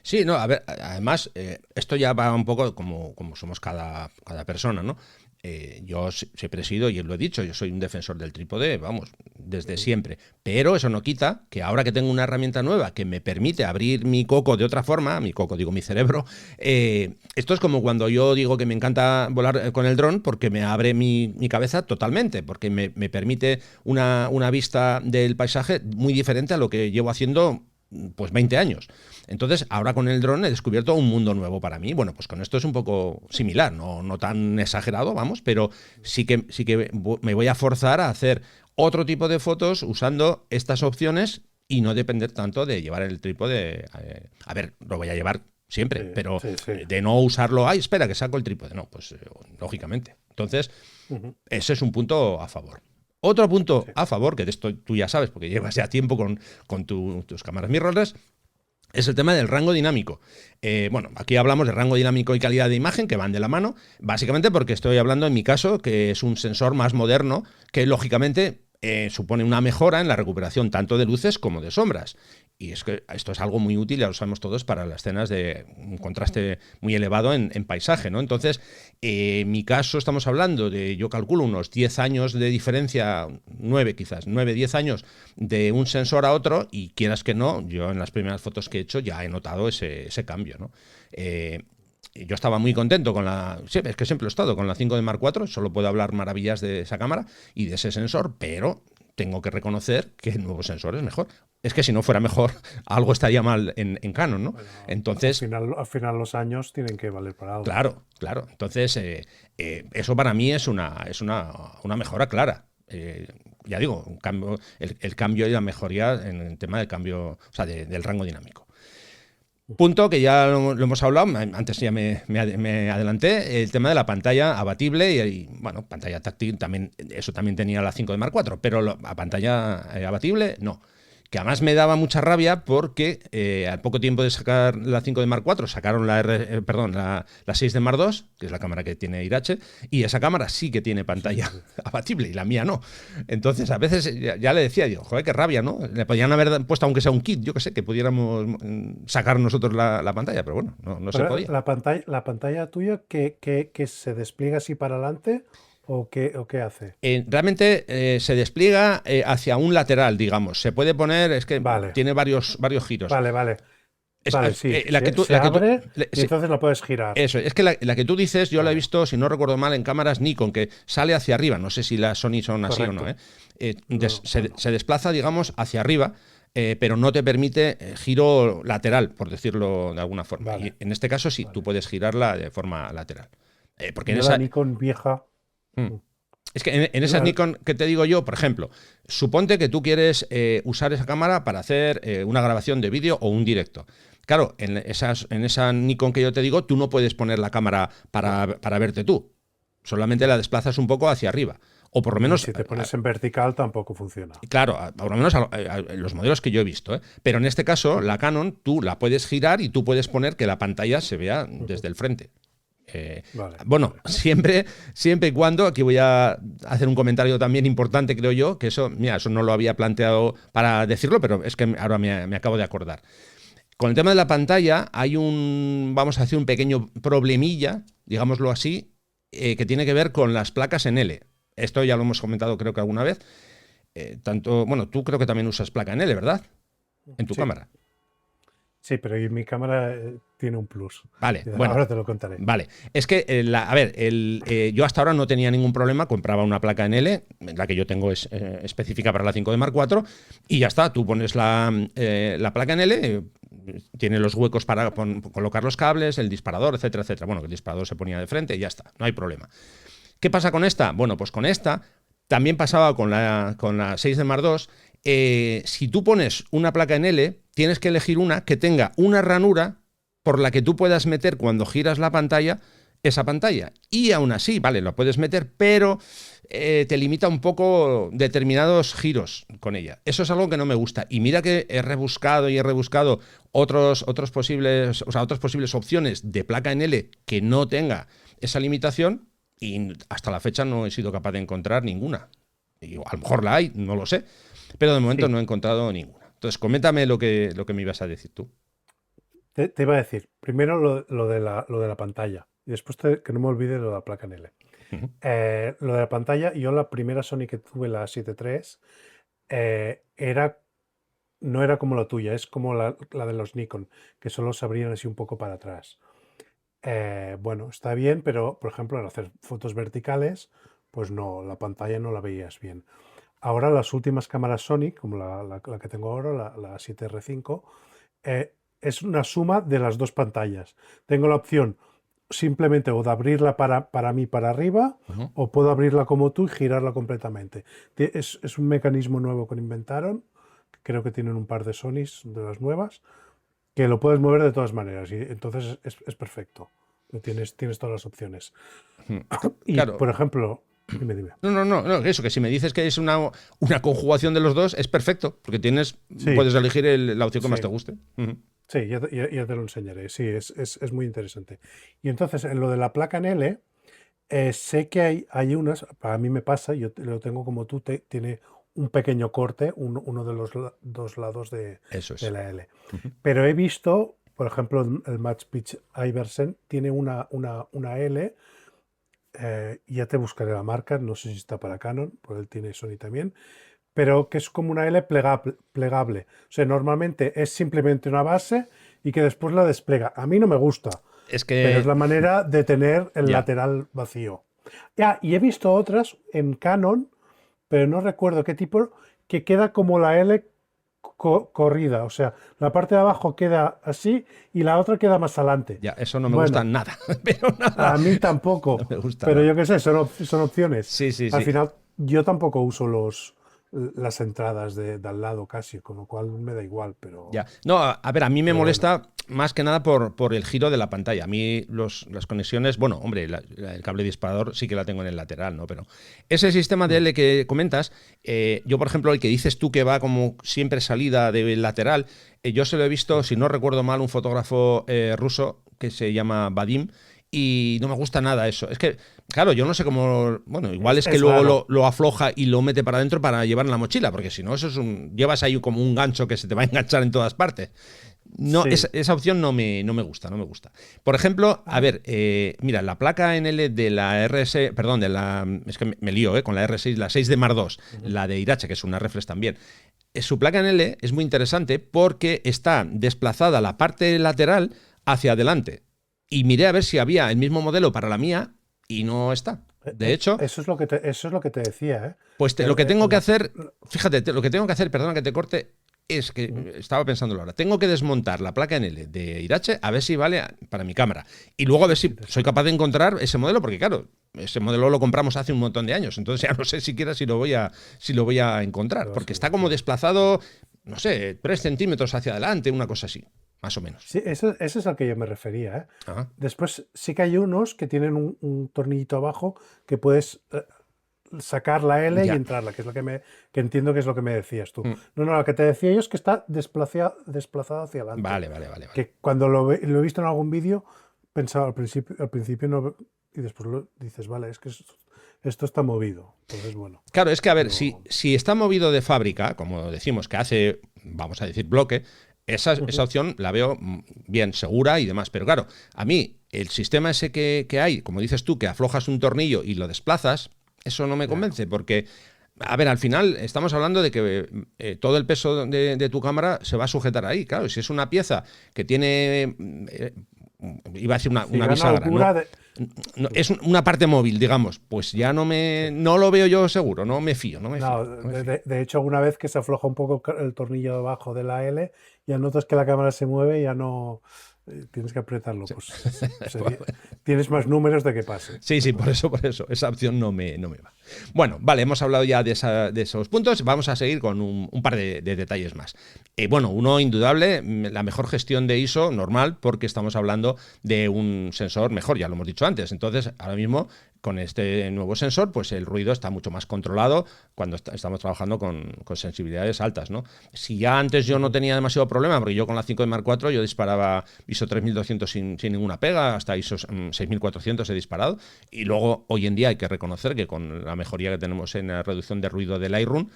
[SPEAKER 1] Sí, no, a ver, además, esto ya va un poco como somos cada persona, ¿no? Yo siempre he sido, y lo he dicho, yo soy un defensor del trípode, vamos, desde
[SPEAKER 2] Ujú.
[SPEAKER 1] siempre. Pero eso no quita que ahora que tengo una herramienta nueva que me permite abrir mi coco de otra forma, mi coco, digo, mi cerebro, esto es como cuando yo digo que me encanta volar con el dron porque me abre mi cabeza totalmente, porque me permite una vista del paisaje muy diferente a lo que llevo haciendo pues 20 años. Entonces, ahora con el dron he descubierto un mundo nuevo para mí. Bueno, pues con esto es un poco similar, no tan exagerado, vamos, pero sí que me voy a forzar a hacer otro tipo de fotos usando estas opciones y no depender tanto de llevar el trípode. A ver, lo voy a llevar
[SPEAKER 2] Sí,
[SPEAKER 1] siempre, pero
[SPEAKER 2] sí, sí.
[SPEAKER 1] de no usarlo, ay, espera, que saco el trípode. No, pues lógicamente. Entonces,
[SPEAKER 2] Ujú.
[SPEAKER 1] ese es un punto a favor. Otro punto
[SPEAKER 2] Sí.
[SPEAKER 1] a favor, que de esto tú ya sabes, porque llevas ya tiempo con tus cámaras mirrorless, es el tema del rango dinámico. Bueno, aquí hablamos de rango dinámico y calidad de imagen, que van de la mano, básicamente porque estoy hablando en mi caso, que es un sensor más moderno, que lógicamente supone una mejora en la recuperación tanto de luces como de sombras. Y es que esto es algo muy útil, ya lo sabemos todos, para las escenas de un contraste muy elevado en paisaje, ¿no? Entonces, en mi caso estamos hablando de, yo calculo, unos 10 años de diferencia, 9 quizás, 9 10 años de un sensor a otro, y quieras que no, yo en las primeras fotos que he hecho ya he notado ese cambio, ¿no? Yo estaba muy contento con la... Sí, es que siempre he estado con la 5D Mark IV, solo puedo hablar maravillas de esa cámara y de ese sensor, pero tengo que reconocer que el nuevo sensor es mejor. Es que si no fuera mejor, algo estaría mal en Canon, ¿no?
[SPEAKER 2] Bueno,
[SPEAKER 1] Entonces,
[SPEAKER 2] al final los años tienen que valer para algo.
[SPEAKER 1] claro, claro. Entonces, eso para mí es una mejora clara. Ya digo, el cambio y la mejoría en el tema del cambio, o sea, del rango dinámico. Punto que ya lo hemos hablado, antes ya me adelanté, el tema de la pantalla abatible bueno, pantalla táctil, también, eso también tenía la 5 de Mark IV, pero la pantalla abatible, no. Que además me daba mucha rabia porque al poco tiempo de sacar la 5 de Mark IV sacaron la 6 de Mark II, que es la cámara que tiene Irache, y esa cámara sí que tiene
[SPEAKER 2] Sí,
[SPEAKER 1] pantalla
[SPEAKER 2] sí.
[SPEAKER 1] abatible y la mía no. Entonces a veces ya le decía yo, joder, qué rabia, ¿no? Le podían haber puesto aunque sea un kit, yo que sé, que pudiéramos sacar nosotros la pantalla, pero bueno, no se
[SPEAKER 2] Pero
[SPEAKER 1] podía.
[SPEAKER 2] la pantalla tuya, que se despliega así para adelante o qué hace.
[SPEAKER 1] Realmente se despliega hacia un lateral, digamos. Se puede poner, es que
[SPEAKER 2] Vale,
[SPEAKER 1] tiene varios giros.
[SPEAKER 2] vale, vale.
[SPEAKER 1] Es,
[SPEAKER 2] Vale, sí.
[SPEAKER 1] la que
[SPEAKER 2] Se,
[SPEAKER 1] tú,
[SPEAKER 2] se
[SPEAKER 1] la que tú,
[SPEAKER 2] abre y
[SPEAKER 1] sí,
[SPEAKER 2] entonces la puedes girar.
[SPEAKER 1] eso, es que la que tú dices, yo la he
[SPEAKER 2] Vale,
[SPEAKER 1] visto, si no recuerdo mal, en cámaras Nikon, que sale hacia arriba. No sé si las Sony son así o no, ¿eh?
[SPEAKER 2] correcto. No, no, no.
[SPEAKER 1] Se desplaza, digamos, hacia arriba, pero no te permite giro lateral, por decirlo de alguna forma. Y
[SPEAKER 2] Vale,
[SPEAKER 1] en este caso sí, tú
[SPEAKER 2] vale.
[SPEAKER 1] puedes girarla de forma lateral. Porque en
[SPEAKER 2] Yo la
[SPEAKER 1] esa,
[SPEAKER 2] Nikon vieja.
[SPEAKER 1] mm,
[SPEAKER 2] mm,
[SPEAKER 1] es que en
[SPEAKER 2] yo
[SPEAKER 1] esas
[SPEAKER 2] la-
[SPEAKER 1] Nikon que te digo yo, por ejemplo, suponte que tú quieres usar esa cámara para hacer una grabación de vídeo o un directo. Claro, en esa Nikon que yo te digo, tú no puedes poner la cámara
[SPEAKER 2] no,
[SPEAKER 1] para verte tú. Solamente la
[SPEAKER 2] no.
[SPEAKER 1] desplazas un poco hacia arriba. O por lo
[SPEAKER 2] Y
[SPEAKER 1] menos,
[SPEAKER 2] si te pones en vertical tampoco funciona.
[SPEAKER 1] claro, por lo menos los modelos que yo he visto. ¿Eh? Pero en este caso, la Canon, tú la puedes girar y tú puedes poner que la pantalla se vea
[SPEAKER 2] Ujú.
[SPEAKER 1] desde el frente. Eh,
[SPEAKER 2] Vale,
[SPEAKER 1] bueno,
[SPEAKER 2] vale.
[SPEAKER 1] siempre y cuando, aquí voy a hacer un comentario también importante, creo yo, que eso, mira, eso no lo había planteado para decirlo, pero es que ahora me acabo de acordar. Con el tema de la pantalla hay vamos a decir, un pequeño problemilla, digámoslo así, que tiene que ver con las placas en L. Esto ya lo hemos comentado creo que alguna vez. Bueno, tú creo que también usas placa en L, ¿verdad? En tu
[SPEAKER 2] Sí,
[SPEAKER 1] cámara.
[SPEAKER 2] Sí, pero mi cámara tiene un plus.
[SPEAKER 1] Vale, bueno.
[SPEAKER 2] Ahora te lo contaré.
[SPEAKER 1] Vale, es que, a ver, yo hasta ahora no tenía ningún problema, compraba una placa en L, la que yo tengo es específica para la 5D Mark IV, y ya está, tú pones la placa en L, tiene los huecos para colocar los cables, el disparador, etcétera, etcétera. Bueno, que el disparador se ponía de frente y ya está, no hay problema. ¿Qué pasa con esta? Bueno, pues con esta también pasaba con la 6D Mark II. Si tú pones una placa en L, tienes que elegir una que tenga una ranura por la que tú puedas meter cuando giras la pantalla, esa pantalla. Y aún así, vale, lo puedes meter, pero te limita un poco determinados giros con ella. Eso es algo que no me gusta. Y mira que he rebuscado otras posibles opciones de placa en L que no tenga esa limitación, y hasta la fecha no he sido capaz de encontrar ninguna. Y a lo mejor la hay, no lo sé, pero de momento no he encontrado ninguna. Entonces, coméntame lo que me ibas a decir tú.
[SPEAKER 2] Te iba a decir, primero lo de la pantalla, y después que no me olvide lo de la placa en L.
[SPEAKER 1] Uh-huh.
[SPEAKER 2] Lo de la pantalla, yo la primera Sony que tuve, la 7 III, no era como la tuya, es como la de los Nikon, que solo se abrían así un poco para atrás. Bueno, está bien, pero por ejemplo, al hacer fotos verticales, pues no, la pantalla no la veías bien. Ahora las últimas cámaras Sony, como la que tengo ahora, la 7R5, es una suma de las dos pantallas. Tengo la opción simplemente o de abrirla para mí para arriba,
[SPEAKER 1] Uh-huh.
[SPEAKER 2] o puedo abrirla como tú y girarla completamente. Es un mecanismo nuevo que inventaron, creo que tienen un par de Sonys de las nuevas, que lo puedes mover de todas maneras y entonces es perfecto. Tienes todas las opciones. Y,
[SPEAKER 1] Claro.
[SPEAKER 2] por ejemplo, dime.
[SPEAKER 1] No, eso, que si me dices que es una conjugación de los dos, es perfecto, porque puedes elegir la opción que más te guste. Uh-huh.
[SPEAKER 2] Sí, ya te lo enseñaré. Sí, es muy interesante. Y entonces, en lo de la placa en L, sé que hay unas, para mí me pasa, yo lo tengo como tú, tiene un pequeño corte, uno de los dos lados de la L.
[SPEAKER 1] Uh-huh.
[SPEAKER 2] Pero he visto, por ejemplo, el Matchpitch Iversen tiene una L, ya te buscaré la marca, no sé si está para Canon, porque él tiene Sony también, pero que es como una L plegable. O sea, normalmente es simplemente una base y que después la despliega. A mí no me gusta, pero es la manera de tener el lateral vacío. Y he visto otras en Canon, pero no recuerdo qué tipo, que queda como la L corrida. O sea, la parte de abajo queda así y la otra queda más adelante.
[SPEAKER 1] Ya, eso no me gusta nada. Pero nada.
[SPEAKER 2] A mí tampoco.
[SPEAKER 1] No me gusta
[SPEAKER 2] pero
[SPEAKER 1] nada.
[SPEAKER 2] yo qué sé, son opciones.
[SPEAKER 1] Sí.
[SPEAKER 2] Al final, yo tampoco uso las entradas de al lado casi, con lo cual me da igual, pero...
[SPEAKER 1] Ya. No, a ver, a mí me molesta más que nada por el giro de la pantalla. A mí las conexiones, bueno, hombre, el cable disparador sí que la tengo en el lateral, ¿no? Pero ese sistema de L que comentas, yo, por ejemplo, el que dices tú que va como siempre salida del lateral, yo se lo he visto, si no recuerdo mal, un fotógrafo ruso que se llama Vadim, y no me gusta nada eso. Es que, claro, yo no sé cómo... Bueno, igual es que luego lo afloja y lo mete para adentro para llevar en la mochila, porque si no, eso llevas ahí como un gancho que se te va a enganchar en todas partes. No, sí. esa opción no me gusta. Por ejemplo, a ver, mira, la placa NL de la RS, perdón, es que me lío, con la R6, la 6D Mark II, la de Irache, que es una reflex también. Su placa NL es muy interesante porque está desplazada la parte lateral hacia adelante. Y miré a ver si había el mismo modelo para la mía y no está. De hecho...
[SPEAKER 2] Eso es lo que te decía, ¿eh?
[SPEAKER 1] Pues lo que tengo que hacer, fíjate, lo que tengo que hacer, perdona que te corte, es que estaba pensándolo ahora. Tengo que desmontar la placa NL de Irache a ver si vale para mi cámara. Y luego a ver si soy capaz de encontrar ese modelo, porque claro, ese modelo lo compramos hace un montón de años. Entonces ya no sé siquiera si lo voy a encontrar. Porque está como desplazado, no sé, 3 centímetros hacia adelante, una cosa así. Más o menos.
[SPEAKER 2] Sí, ese es al que yo me refería, ¿eh? Ajá. Después sí que hay unos que tienen un tornillito abajo que puedes sacar la L y entrarla, que es lo que entiendo que es lo que me decías tú. No, lo que te decía yo es que está desplazado hacia adelante.
[SPEAKER 1] Vale.
[SPEAKER 2] Que cuando lo he visto en algún vídeo, pensaba al principio no, y después dices, vale, es que esto está movido. Entonces, bueno.
[SPEAKER 1] Claro, es que a ver, si está movido de fábrica, como decimos, que hace, vamos a decir, bloque, esa opción la veo bien, segura y demás. Pero claro, a mí el sistema ese que hay, como dices tú, que aflojas un tornillo y lo desplazas, eso no me convence, porque A ver, al final estamos hablando de que todo el peso de tu cámara se va a sujetar ahí. Claro, si es una pieza que tiene, iba a decir una bisagra, ¿no? Es una parte móvil, digamos, pues ya no lo veo yo seguro, no me fío.
[SPEAKER 2] De hecho, una vez que se afloja un poco el tornillo de abajo de la L, ya notas que la cámara se mueve, ya no tienes que apretarlo. Pues tienes más números de que pase.
[SPEAKER 1] Sí, por eso. Esa opción no me va. Bueno, vale, hemos hablado ya de esos puntos. Vamos a seguir con un par de detalles más. Bueno, uno indudable, la mejor gestión de ISO normal, porque estamos hablando de un sensor mejor, ya lo hemos dicho antes. Entonces, ahora mismo, con este nuevo sensor, pues el ruido está mucho más controlado cuando estamos trabajando con sensibilidades altas, ¿no? Si ya antes yo no tenía demasiado problema, porque yo con la 5D Mark IV yo disparaba ISO 3200 sin ninguna pega, hasta ISO 6400 he disparado, y luego hoy en día hay que reconocer que con la mejoría que tenemos en la reducción de ruido del Lightroom,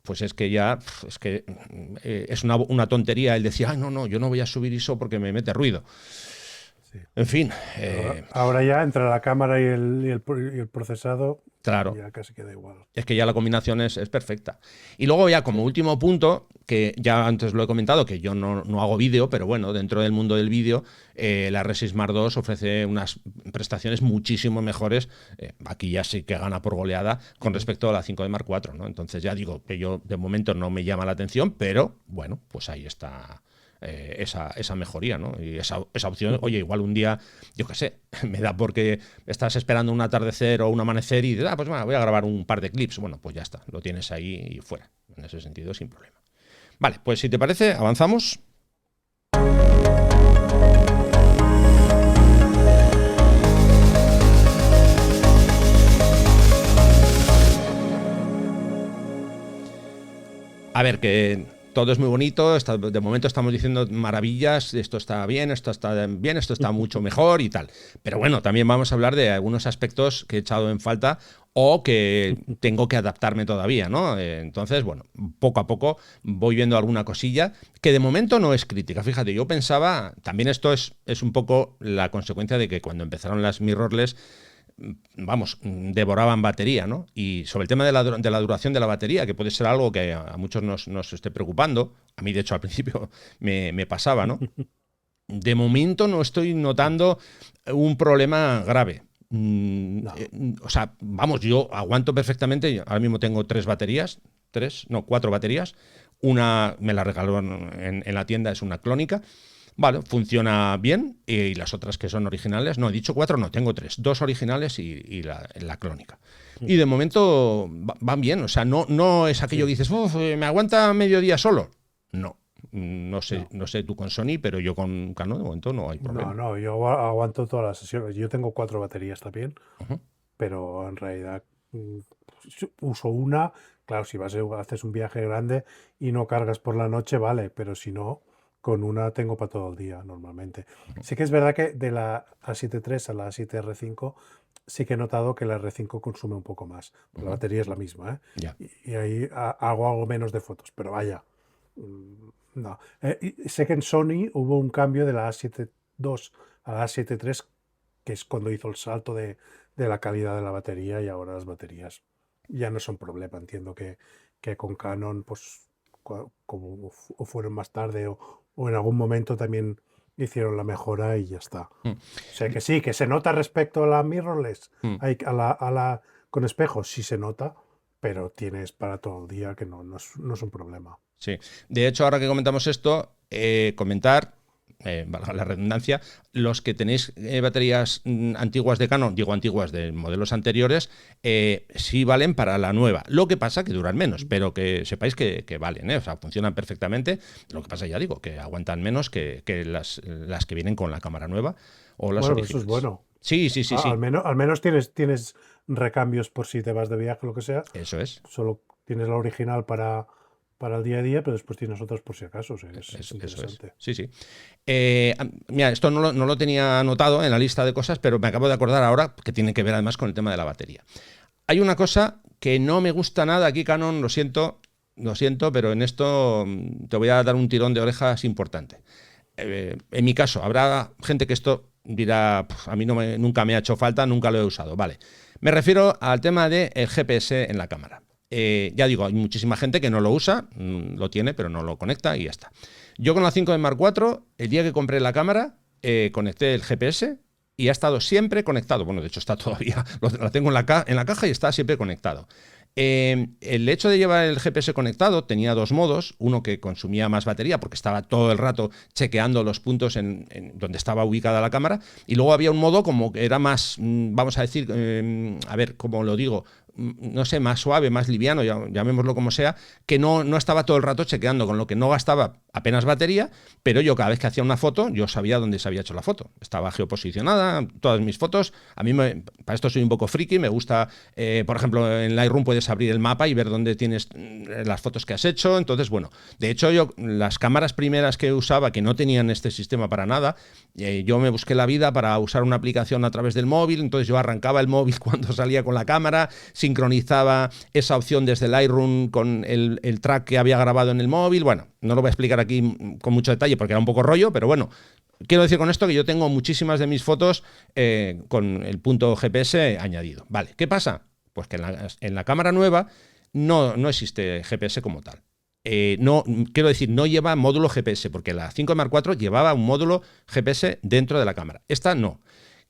[SPEAKER 1] pues es que es una tontería el decir, no, yo no voy a subir ISO porque me mete ruido. En fin.
[SPEAKER 2] Ahora ya entre la cámara y el procesado,
[SPEAKER 1] claro,
[SPEAKER 2] ya casi queda igual.
[SPEAKER 1] Es que ya la combinación es perfecta. Y luego ya como último punto, que ya antes lo he comentado, que yo no hago vídeo, pero bueno, dentro del mundo del vídeo, la R6 Mark II ofrece unas prestaciones muchísimo mejores. Aquí ya sí que gana por goleada con respecto a la 5D Mark IV, ¿no? Entonces ya digo que yo de momento no me llama la atención, pero bueno, pues ahí está. Esa mejoría, ¿no? Y esa opción, oye, igual un día, yo qué sé, me da porque estás esperando un atardecer o un amanecer y dices, pues voy a grabar un par de clips. Bueno, pues ya está, lo tienes ahí y fuera. En ese sentido, sin problema. Vale, pues si te parece, avanzamos. A ver, que todo es muy bonito, de momento estamos diciendo maravillas, esto está bien, esto está mucho mejor y tal. Pero bueno, también vamos a hablar de algunos aspectos que he echado en falta o que tengo que adaptarme todavía, ¿no? Entonces, bueno, poco a poco voy viendo alguna cosilla que de momento no es crítica. Fíjate, yo pensaba, también esto es un poco la consecuencia de que cuando empezaron las mirrorless, vamos, devoraban batería, ¿no? Y sobre el tema de la duración de la batería, que puede ser algo que a muchos nos esté preocupando, a mí de hecho al principio me pasaba, ¿no? De momento no estoy notando un problema grave. No. O sea, vamos, yo aguanto perfectamente, ahora mismo tengo 4 baterías, una me la regaló en la tienda, es una clónica. Vale, funciona bien, y las otras que son originales, no, he dicho 4, no, tengo 3, 2 originales y la clónica. Y de momento van bien, o sea, no es aquello que dices, me aguanta medio día solo. No sé tú con Sony, pero yo con Canon de momento no hay problema.
[SPEAKER 2] No, yo aguanto todas las sesiones. Yo tengo 4 baterías también, pero en realidad uso una. Claro, si haces un viaje grande y no cargas por la noche, vale, pero si no, con una tengo para todo el día normalmente. Sí que es verdad que de la A7 III a la A7 R5 sí que he notado que la R5 consume un poco más. La batería es la misma, ¿eh?
[SPEAKER 1] Ya.
[SPEAKER 2] Y ahí hago algo menos de fotos, pero vaya. No. Sé que en Sony hubo un cambio de la A7 II a la A7 III, que es cuando hizo el salto de la calidad de la batería, y ahora las baterías ya no son problema. Entiendo que con Canon, pues como o fueron más tarde o en algún momento también hicieron la mejora y ya está. O sea que sí, que se nota respecto a la mirrorless, con espejos sí se nota, pero tienes para todo el día, que no es un problema.
[SPEAKER 1] Sí, de hecho, ahora que comentamos esto, comentar, valga la redundancia, los que tenéis baterías antiguas de Canon, digo antiguas de modelos anteriores, sí valen para la nueva. Lo que pasa que duran menos, pero que sepáis que valen, o sea, funcionan perfectamente. Lo que pasa, ya digo, que aguantan menos que las que vienen con la cámara nueva o las originales.
[SPEAKER 2] Eso es bueno.
[SPEAKER 1] Sí.
[SPEAKER 2] Al menos tienes recambios por si te vas de viaje o lo que sea.
[SPEAKER 1] Eso es.
[SPEAKER 2] Solo tienes la original para el día a día, pero después tienes otras por si acaso. Es
[SPEAKER 1] Eso
[SPEAKER 2] interesante.
[SPEAKER 1] es. Sí. Mira, esto no lo tenía anotado en la lista de cosas, pero me acabo de acordar ahora que tiene que ver además con el tema de la batería. Hay una cosa que no me gusta nada aquí, Canon, lo siento, pero en esto te voy a dar un tirón de orejas importante. En mi caso, habrá gente que esto dirá, a mí nunca me ha hecho falta, nunca lo he usado. Vale. Me refiero al tema del GPS en la cámara. Ya digo, hay muchísima gente que no lo usa, lo tiene, pero no lo conecta y ya está. Yo con la 5D Mark IV, el día que compré la cámara, conecté el GPS y ha estado siempre conectado. Bueno, de hecho está todavía, la tengo en la caja y está siempre conectado. El hecho de llevar el GPS conectado tenía dos modos, uno que consumía más batería porque estaba todo el rato chequeando los puntos en donde estaba ubicada la cámara, y luego había un modo como que era más, vamos a decir, a ver, ¿cómo lo digo? No sé, más suave, más liviano, llamémoslo como sea, que no estaba todo el rato chequeando, con lo que no gastaba apenas batería, pero yo cada vez que hacía una foto, yo sabía dónde se había hecho la foto. Estaba geoposicionada, todas mis fotos. A mí, para esto soy un poco friki, me gusta, por ejemplo, en Lightroom puedes abrir el mapa y ver dónde tienes las fotos que has hecho. Entonces, bueno, de hecho yo, las cámaras primeras que usaba, que no tenían este sistema para nada, yo me busqué la vida para usar una aplicación a través del móvil, entonces yo arrancaba el móvil cuando salía con la cámara, sincronizaba esa opción desde Lightroom con el track que había grabado en el móvil. Bueno, no lo voy a explicar aquí con mucho detalle porque era un poco rollo, pero bueno, quiero decir con esto que yo tengo muchísimas de mis fotos con el punto GPS añadido. Vale, ¿qué pasa? Pues que en la cámara nueva no existe GPS como tal. No, quiero decir, no lleva módulo GPS, porque la 5 Mark IV llevaba un módulo GPS dentro de la cámara. Esta no.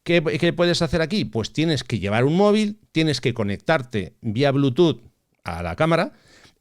[SPEAKER 1] ¿Qué puedes hacer aquí? Pues tienes que llevar un móvil, tienes que conectarte vía Bluetooth a la cámara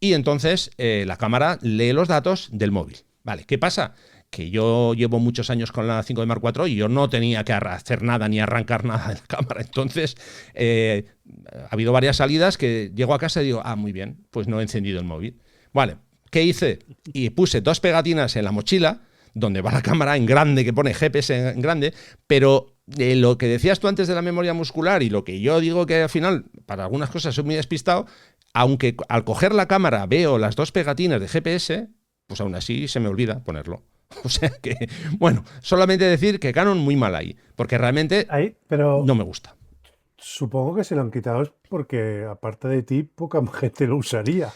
[SPEAKER 1] y entonces la cámara lee los datos del móvil. Vale, ¿qué pasa? Que yo llevo muchos años con la 5D Mark IV y yo no tenía que hacer nada ni arrancar nada de la cámara. Entonces, ha habido varias salidas que llego a casa y digo, muy bien, pues no he encendido el móvil. Vale, ¿qué hice? Y puse dos pegatinas en la mochila, donde va la cámara en grande, que pone GPS en grande, pero lo que decías tú antes de la memoria muscular y lo que yo digo que al final, para algunas cosas soy muy despistado, aunque al coger la cámara veo las dos pegatinas de GPS, pues aún así se me olvida ponerlo. O sea que, bueno, solamente decir que Canon muy mal ahí, porque realmente
[SPEAKER 2] pero
[SPEAKER 1] no me gusta.
[SPEAKER 2] supongo que se lo han quitado es porque, aparte de ti, poca gente lo usaría.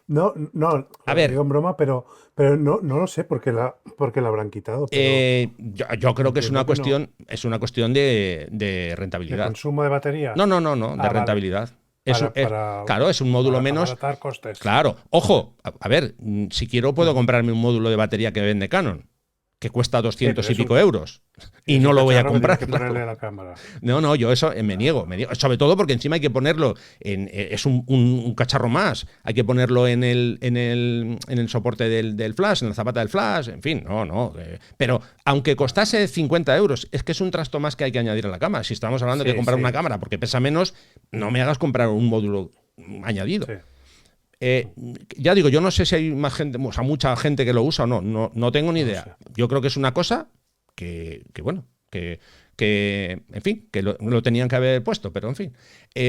[SPEAKER 2] No, no,
[SPEAKER 1] A
[SPEAKER 2] lo
[SPEAKER 1] ver,
[SPEAKER 2] digo en broma, pero no lo sé por qué la habrán quitado, pero
[SPEAKER 1] yo creo que
[SPEAKER 2] entiendo que no.
[SPEAKER 1] es una cuestión de
[SPEAKER 2] ¿De
[SPEAKER 1] rentabilidad.
[SPEAKER 2] consumo de batería?
[SPEAKER 1] No, de
[SPEAKER 2] Vale.
[SPEAKER 1] rentabilidad.
[SPEAKER 2] Para, para,
[SPEAKER 1] Claro, es un módulo
[SPEAKER 2] para
[SPEAKER 1] menos.
[SPEAKER 2] abaratar costes.
[SPEAKER 1] Claro, ojo, a ver, si quiero puedo
[SPEAKER 2] Ujú.
[SPEAKER 1] comprarme un módulo de batería que vende Canon, que cuesta
[SPEAKER 2] Sí,
[SPEAKER 1] 200 y pico euros, y
[SPEAKER 2] es
[SPEAKER 1] no
[SPEAKER 2] un
[SPEAKER 1] lo voy a
[SPEAKER 2] cacharro que tienes
[SPEAKER 1] comprar,
[SPEAKER 2] que
[SPEAKER 1] claro.
[SPEAKER 2] ponerle a la cámara.
[SPEAKER 1] No, yo eso me niego, sobre todo porque encima hay que ponerlo es un cacharro más, hay que ponerlo en el soporte del flash, en la zapata del flash, en fin, pero aunque costase 50 euros, es que es un trasto más que hay que añadir a la cámara. Si estamos hablando de
[SPEAKER 2] Sí,
[SPEAKER 1] comprar una
[SPEAKER 2] sí,
[SPEAKER 1] cámara porque pesa menos, no me hagas comprar un módulo añadido.
[SPEAKER 2] sí.
[SPEAKER 1] Ya digo, yo no sé si hay más gente, o sea, mucha gente que lo usa o no tengo ni
[SPEAKER 2] No lo
[SPEAKER 1] idea.
[SPEAKER 2] sé.
[SPEAKER 1] Yo creo que es una cosa bueno, en fin, que lo tenían que haber puesto, pero en fin.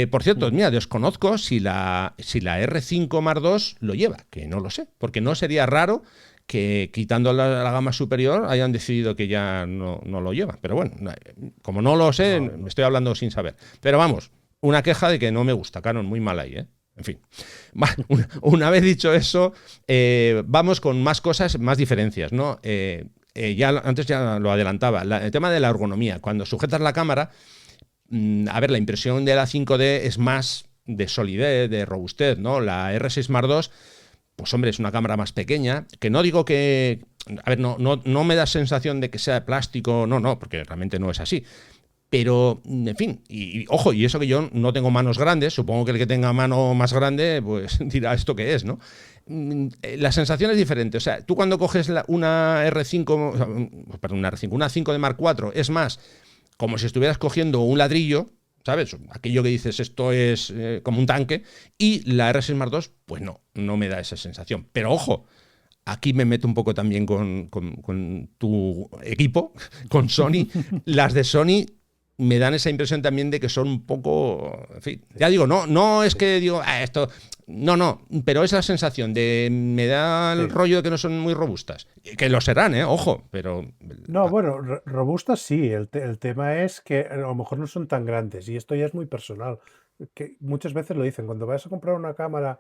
[SPEAKER 1] Por cierto,
[SPEAKER 2] Ujú.
[SPEAKER 1] mira, desconozco si la R5 Mark II lo lleva, que no lo sé, porque no sería raro que quitando la gama superior hayan decidido que ya no lo lleva. Pero bueno, como no lo sé,
[SPEAKER 2] No,
[SPEAKER 1] me
[SPEAKER 2] no.
[SPEAKER 1] estoy hablando sin saber. Pero vamos, una queja de que no me gusta, Canon, muy mal ahí, ¿eh? En fin, una vez dicho eso, vamos con más cosas, más diferencias, ¿no? Antes ya lo adelantaba, el tema de la ergonomía. Cuando sujetas la cámara, a ver, la impresión de la 5D es más de solidez, de robustez, ¿no? La R6 Mark II, pues hombre, es una cámara más pequeña, que no digo que... A ver, no me da sensación de que sea de plástico, no, porque realmente no es así. Pero, en fin, ojo, y eso que yo no tengo manos grandes, supongo que el que tenga mano más grande, pues dirá esto que es, ¿no? La sensación es diferente. O sea, tú cuando coges una R5, o sea, perdón, una R5, una 5 de Mark IV, es más como si estuvieras cogiendo un ladrillo, ¿sabes? Aquello que dices, esto es como un tanque, y la R6 Mark II, pues no me da esa sensación. Pero ojo, aquí me meto un poco también con tu equipo, con Sony. Las de Sony me dan esa impresión también de que son un poco, en fin, ya digo, no es que digo, esto, no, pero esa sensación de, me da el
[SPEAKER 2] Sí.
[SPEAKER 1] rollo de que no son muy robustas, que lo serán, ojo, pero...
[SPEAKER 2] No, bueno, robustas sí. El tema es que a lo mejor no son tan grandes y esto ya es muy personal. Que muchas veces lo dicen, cuando vas a comprar una cámara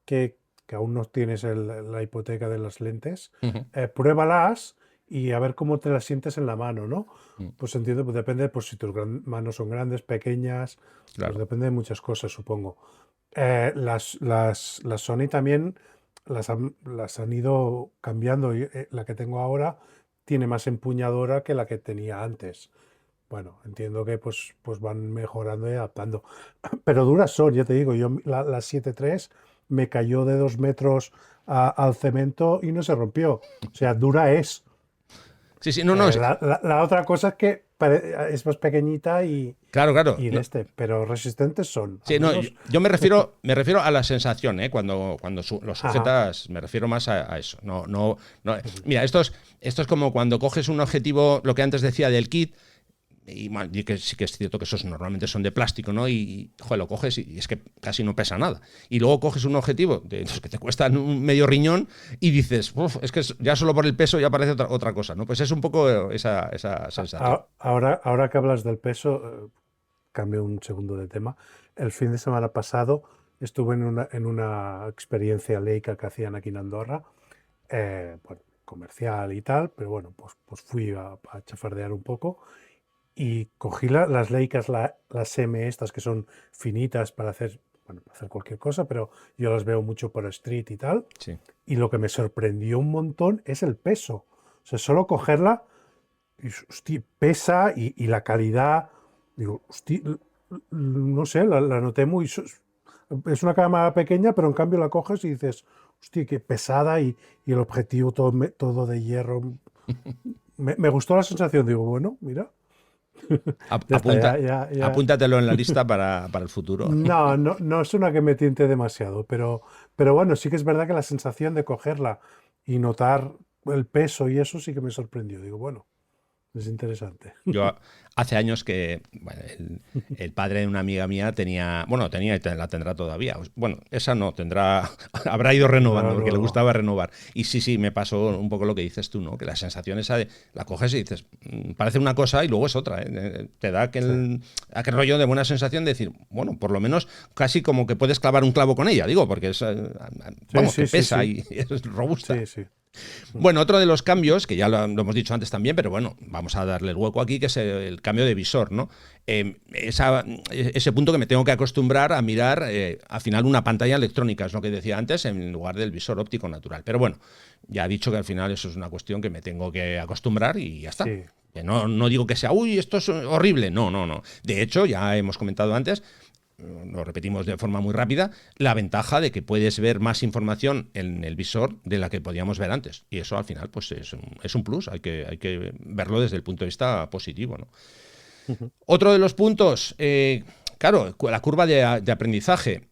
[SPEAKER 2] que aún no tienes la hipoteca de las lentes,
[SPEAKER 1] Ujú,
[SPEAKER 2] pruébalas y a ver cómo te las sientes en la mano, ¿no?
[SPEAKER 1] ujú,
[SPEAKER 2] Pues entiendo, pues depende, pues si tus manos son grandes, pequeñas, pues
[SPEAKER 1] claro.
[SPEAKER 2] depende de muchas cosas, supongo. Las Sony también las han ido cambiando. La que tengo ahora tiene más empuñadura que la que tenía antes. Bueno, entiendo que pues van mejorando y adaptando. Pero duras son, ya te digo, la 7.3 me cayó de 2 metros al cemento y no se rompió. O sea, dura es.
[SPEAKER 1] Sí, sí, no, no.
[SPEAKER 2] La otra cosa es que es más pequeñita
[SPEAKER 1] Claro, claro.
[SPEAKER 2] y pero resistentes son.
[SPEAKER 1] Sí, no, yo me refiero a la sensación, ¿eh? Cuando lo
[SPEAKER 2] Ajá.
[SPEAKER 1] sujetas, me refiero más a eso. No. Mira, esto es como cuando coges un objetivo, lo que antes decía del kit, y que sí que es cierto que esos normalmente son de plástico, ¿no? Joder, lo coges y es que casi no pesa nada. Y luego coges un objetivo de los que te cuestan un medio riñón y dices, es que ya solo por el peso ya parece otra cosa, ¿no? Pues es un poco esa sensación.
[SPEAKER 2] Ahora que hablas del peso, cambio un segundo de tema. El fin de semana pasado estuve en una experiencia Leica que hacían aquí en Andorra, bueno, comercial y tal, pero bueno, pues fui a chafardear un poco y cogí las Leicas, las M estas que son finitas para hacer, bueno, para hacer cualquier cosa, pero yo las veo mucho por street y tal.
[SPEAKER 1] Sí.
[SPEAKER 2] Y lo que me sorprendió un montón es el peso. O sea, solo cogerla, y, hostia, pesa y la calidad. Digo, hostia, no sé, la noté muy. Es una cámara pequeña, pero en cambio la coges y dices, hostia, qué pesada y el objetivo todo de hierro. Me gustó la sensación, digo, bueno, mira. Ya está, ya.
[SPEAKER 1] Apúntatelo en la lista para el futuro.
[SPEAKER 2] No es una que me tiente demasiado, pero bueno, sí que es verdad que la sensación de cogerla y notar el peso y eso sí que me sorprendió. Digo, bueno, es interesante.
[SPEAKER 1] Yo hace años que bueno, el padre de una amiga mía tenía y la tendrá todavía. Bueno, esa no, habrá ido renovando porque le
[SPEAKER 2] Luego,
[SPEAKER 1] gustaba renovar. Y sí, me pasó un poco lo que dices tú, ¿no? Que la sensación esa de la coges y dices, parece una cosa y luego es otra, ¿eh? Te da aquel rollo de buena sensación de decir, bueno, por lo menos casi como que puedes clavar un clavo con ella, digo, porque es, vamos, que pesa y es robusta.
[SPEAKER 2] sí, sí.
[SPEAKER 1] Bueno, otro de los cambios, que ya lo hemos dicho antes también, pero bueno, vamos a darle el hueco aquí, que es el cambio de visor, ¿no? Ese punto que me tengo que acostumbrar a mirar al final una pantalla electrónica, es lo que decía antes, en lugar del visor óptico natural. Pero bueno, ya he dicho que al final eso es una cuestión que me tengo que acostumbrar y ya está.
[SPEAKER 2] Sí.
[SPEAKER 1] Que no digo que sea, uy, esto es horrible. No. De hecho, ya hemos comentado antes, lo repetimos de forma muy rápida, la ventaja de que puedes ver más información en el visor de la que podíamos ver antes. Y eso al final pues es un plus, hay que verlo desde el punto de vista positivo, ¿no? Otro de los puntos, claro, la curva de aprendizaje.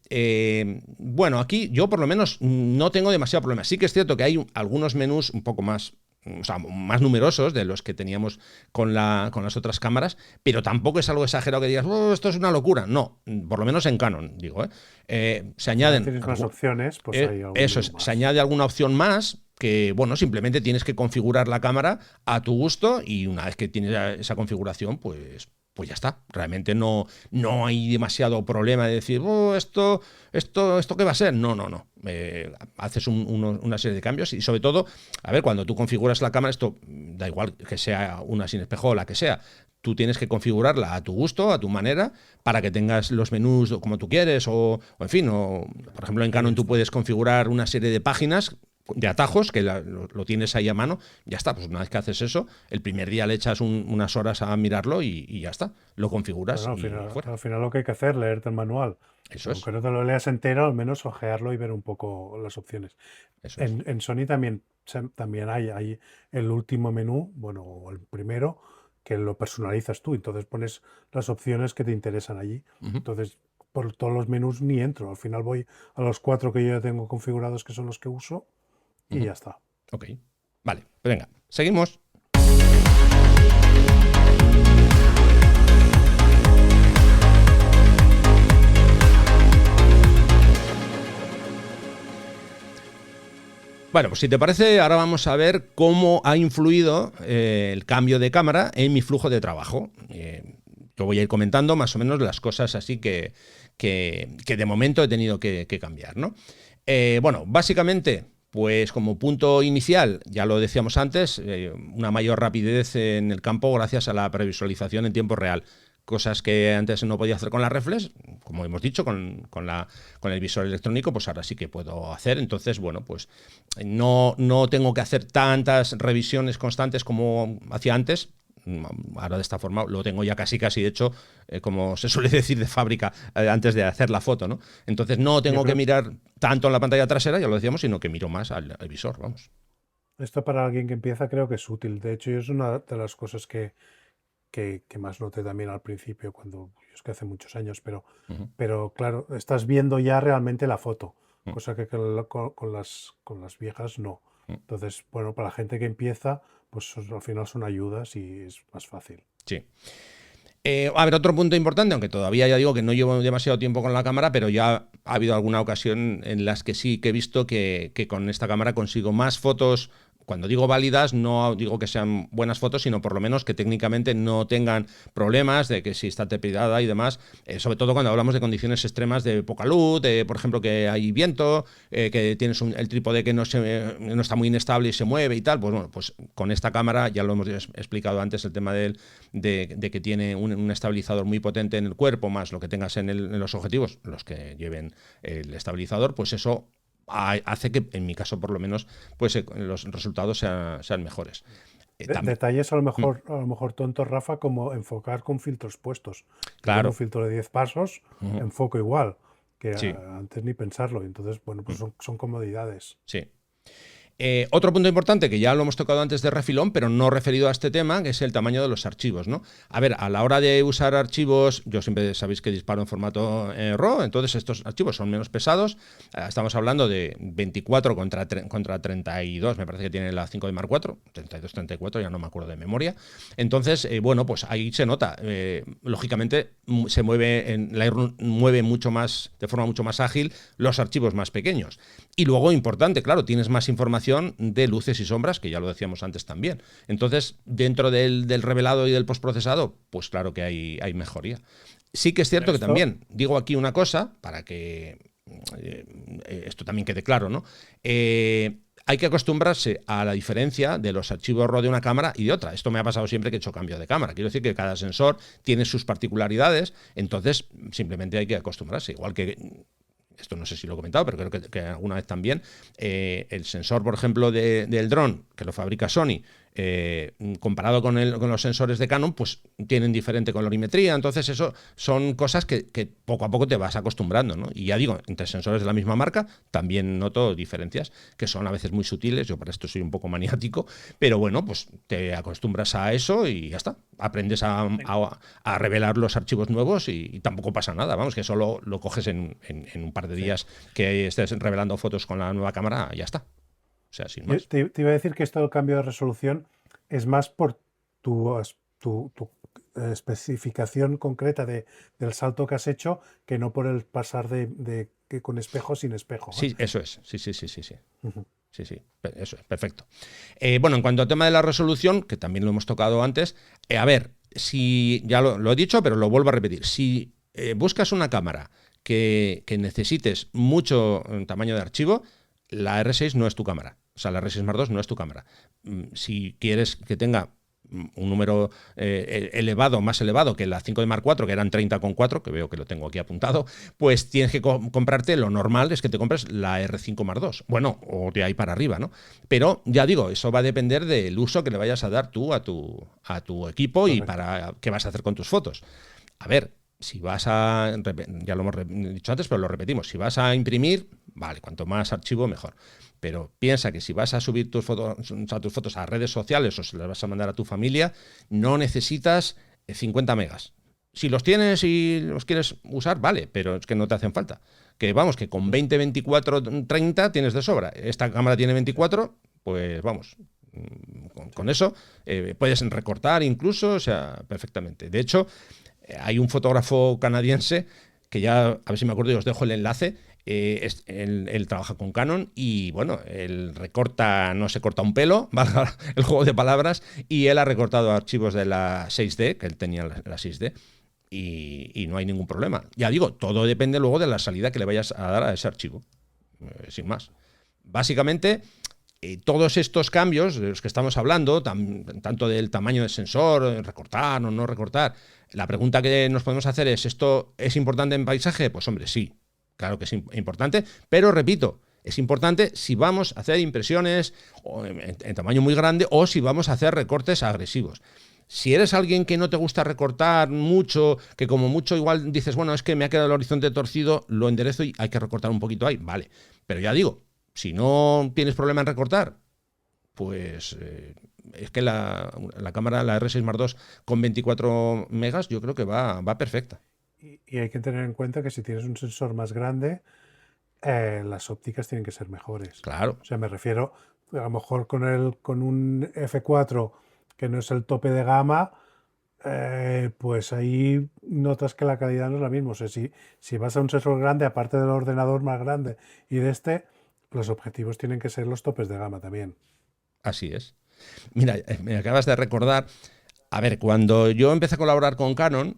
[SPEAKER 1] Bueno, aquí yo por lo menos no tengo demasiado problema. Sí que es cierto que hay algunos menús un poco más, o sea, más numerosos de los que teníamos con las otras cámaras, pero tampoco es algo exagerado que digas, oh, esto es una locura. No, por lo menos en Canon, digo. Se añaden.
[SPEAKER 2] Tienes más opciones, pues hay algún
[SPEAKER 1] eso es,
[SPEAKER 2] más.
[SPEAKER 1] se añade alguna opción más que, bueno, simplemente tienes que configurar la cámara a tu gusto y una vez que tienes esa configuración, pues ya está. Realmente no hay demasiado problema de decir, oh, ¿esto qué va a ser? No. Haces una serie de cambios y sobre todo, a ver, cuando tú configuras la cámara, esto da igual que sea una sin espejo o la que sea, tú tienes que configurarla a tu gusto, a tu manera, para que tengas los menús como tú quieres o en fin, por ejemplo en Canon tú puedes configurar una serie de páginas de atajos, que lo tienes ahí a mano, ya está, pues una vez que haces eso, el primer día le echas unas horas a mirarlo y ya está, lo configuras
[SPEAKER 2] Bueno,
[SPEAKER 1] y fuera.
[SPEAKER 2] al final lo que hay que hacer, leerte el manual.
[SPEAKER 1] Eso es.
[SPEAKER 2] Aunque no te lo leas entero, al menos ojearlo y ver un poco las opciones.
[SPEAKER 1] Eso es.
[SPEAKER 2] En Sony también hay el último menú, bueno, o el primero, que lo personalizas tú. Entonces pones las opciones que te interesan allí. Entonces, por todos los menús ni entro. Al final voy a los 4 que yo ya tengo configurados, que son los que uso, y ya está.
[SPEAKER 1] Ok. Vale, pues venga, seguimos. Bueno, pues si te parece, ahora vamos a ver cómo ha influido el cambio de cámara en mi flujo de trabajo. Yo voy a ir comentando más o menos las cosas así que de momento he tenido que cambiar, ¿no? Bueno, básicamente, pues como punto inicial, ya lo decíamos antes, una mayor rapidez en el campo gracias a la previsualización en tiempo real. cosas que antes no podía hacer con la reflex, como hemos dicho, con el visor electrónico, pues ahora sí que puedo hacer. Entonces, bueno, pues no tengo que hacer tantas revisiones constantes como hacía antes. Ahora de esta forma lo tengo ya casi hecho, como se suele decir, de fábrica, antes de hacer la foto, ¿no? Entonces no tengo que mirar tanto en la pantalla trasera, ya lo decíamos, sino que miro más al visor, vamos.
[SPEAKER 2] Esto para alguien que empieza creo que es útil. De hecho, es una de las cosas que más noté también al principio, cuando es que hace muchos años, pero claro, estás viendo ya realmente la foto, cosa que con las viejas no. Entonces, bueno, para la gente que empieza, pues al final son ayudas y es más fácil.
[SPEAKER 1] Sí. A ver, otro punto importante, aunque todavía ya digo que no llevo demasiado tiempo con la cámara, pero ya ha habido alguna ocasión en las que sí que he visto que con esta cámara consigo más fotos. Cuando digo válidas, no digo que sean buenas fotos, sino por lo menos que técnicamente no tengan problemas de que si está tepidada y demás, sobre todo cuando hablamos de condiciones extremas de poca luz, por ejemplo, que hay viento, que tienes el trípode que no está muy inestable y se mueve y tal. Pues bueno, pues con esta cámara, ya lo hemos explicado antes, el tema de que tiene un estabilizador muy potente en el cuerpo, más lo que tengas en los objetivos, los que lleven el estabilizador, pues eso hace que, en mi caso por lo menos, pues los resultados sean mejores.
[SPEAKER 2] Detalles a lo mejor tontos, Rafa, como enfocar con filtros puestos.
[SPEAKER 1] Claro.
[SPEAKER 2] Un filtro de 10 pasos, enfoco igual, que
[SPEAKER 1] Sí.
[SPEAKER 2] antes ni pensarlo. Entonces, bueno, pues son comodidades.
[SPEAKER 1] Sí. Otro punto importante que ya lo hemos tocado antes de refilón, pero no referido a este tema, que es el tamaño de los archivos, ¿no? A ver, a la hora de usar archivos, yo siempre sabéis que disparo en formato RAW, entonces estos archivos son menos pesados. Estamos hablando de 24 contra 32, me parece que tiene la 5D Mark IV, 32, 34, ya no me acuerdo de memoria. Entonces, bueno, pues ahí se nota. Lógicamente, se mueve, mueve mucho más, de forma mucho más ágil, los archivos más pequeños. Y luego, importante, claro, tienes más información de luces y sombras, que ya lo decíamos antes también. Entonces, dentro del revelado y del postprocesado, pues claro que hay mejoría. Sí que es cierto que también, digo aquí una cosa, para que esto también quede claro, ¿no? Hay que acostumbrarse a la diferencia de los archivos RAW de una cámara y de otra. Esto me ha pasado siempre que he hecho cambio de cámara. Quiero decir que cada sensor tiene sus particularidades, entonces simplemente hay que acostumbrarse. Igual que, esto no sé si lo he comentado, pero creo que alguna vez también, el sensor, por ejemplo, del dron, que lo fabrica Sony, comparado con los sensores de Canon, pues tienen diferente colorimetría. Entonces eso son cosas que poco a poco te vas acostumbrando, ¿no? Y ya digo, entre sensores de la misma marca también noto diferencias que son a veces muy sutiles. Yo para esto soy un poco maniático, pero bueno, pues te acostumbras a eso y ya está. Aprendes a revelar los archivos nuevos y tampoco pasa nada. Vamos, que solo lo coges en un par de días que estés revelando fotos con la nueva cámara, ya está. O sea, sin más.
[SPEAKER 2] Te iba a decir que esto del cambio de resolución es más por tu especificación concreta del salto que has hecho, que no por el pasar de con espejo sin espejo.
[SPEAKER 1] Sí, eso es. Sí. Sí, eso es, perfecto. Bueno, en cuanto al tema de la resolución, que también lo hemos tocado antes, a ver, si ya lo he dicho, pero lo vuelvo a repetir, si buscas una cámara que necesites mucho tamaño de archivo, la R6 no es tu cámara. O sea, la R6 Mark II no es tu cámara. Si quieres que tenga un número más elevado que la 5D Mark IV, que eran 30,4, que veo que lo tengo aquí apuntado, pues tienes que comprarte, lo normal es que te compres la R5 Mark II. Bueno, o de ahí para arriba, ¿no? Pero ya digo, eso va a depender del uso que le vayas a dar tú a tu equipo. Correcto. Y para qué vas a hacer con tus fotos. A ver, si vas a, ya lo hemos dicho antes, pero lo repetimos, si vas a imprimir, vale, cuanto más archivo mejor. Pero piensa que si vas a subir tus fotos a redes sociales o se las vas a mandar a tu familia, no necesitas 50 megas. Si los tienes y los quieres usar, vale, pero es que no te hacen falta. Que vamos, que con 20, 24, 30 tienes de sobra. Esta cámara tiene 24, pues vamos, con eso puedes recortar incluso, o sea, perfectamente. De hecho, hay un fotógrafo canadiense que ya, a ver si me acuerdo y os dejo el enlace. Él trabaja con Canon y bueno, él recorta, no se corta un pelo, valga el juego de palabras, y él ha recortado archivos de la 6D, que él tenía la 6D, y no hay ningún problema. Ya digo, todo depende luego de la salida que le vayas a dar a ese archivo, sin más. Básicamente, todos estos cambios de los que estamos hablando, tanto del tamaño del sensor, recortar o no recortar, La pregunta que nos podemos hacer es, ¿esto es importante en paisaje? Pues hombre, sí, claro que es importante, pero repito, es importante si vamos a hacer impresiones en tamaño muy grande o si vamos a hacer recortes agresivos. Si eres alguien que no te gusta recortar mucho, que como mucho igual dices, bueno, es que me ha quedado el horizonte torcido, lo enderezo y hay que recortar un poquito ahí, vale. Pero ya digo, si no tienes problema en recortar, pues es que la cámara, la R6 Mark II con 24 megas, yo creo que va perfecta.
[SPEAKER 2] Y hay que tener en cuenta que si tienes un sensor más grande, las ópticas tienen que ser mejores.
[SPEAKER 1] Claro.
[SPEAKER 2] O sea, me refiero, a lo mejor con un F4, que no es el tope de gama, pues ahí notas que la calidad no es la misma. O sea, si vas a un sensor grande, aparte del ordenador más grande y los objetivos tienen que ser los topes de gama también.
[SPEAKER 1] Así es. Mira, me acabas de recordar, a ver, cuando yo empecé a colaborar con Canon,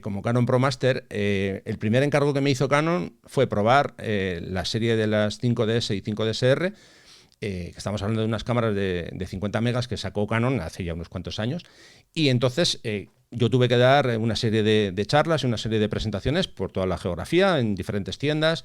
[SPEAKER 1] como Canon Pro Master, el primer encargo que me hizo Canon fue probar la serie de las 5DS y 5DSR, que estamos hablando de unas cámaras de 50 megas que sacó Canon hace ya unos cuantos años, y entonces yo tuve que dar una serie de charlas y una serie de presentaciones por toda la geografía, en diferentes tiendas,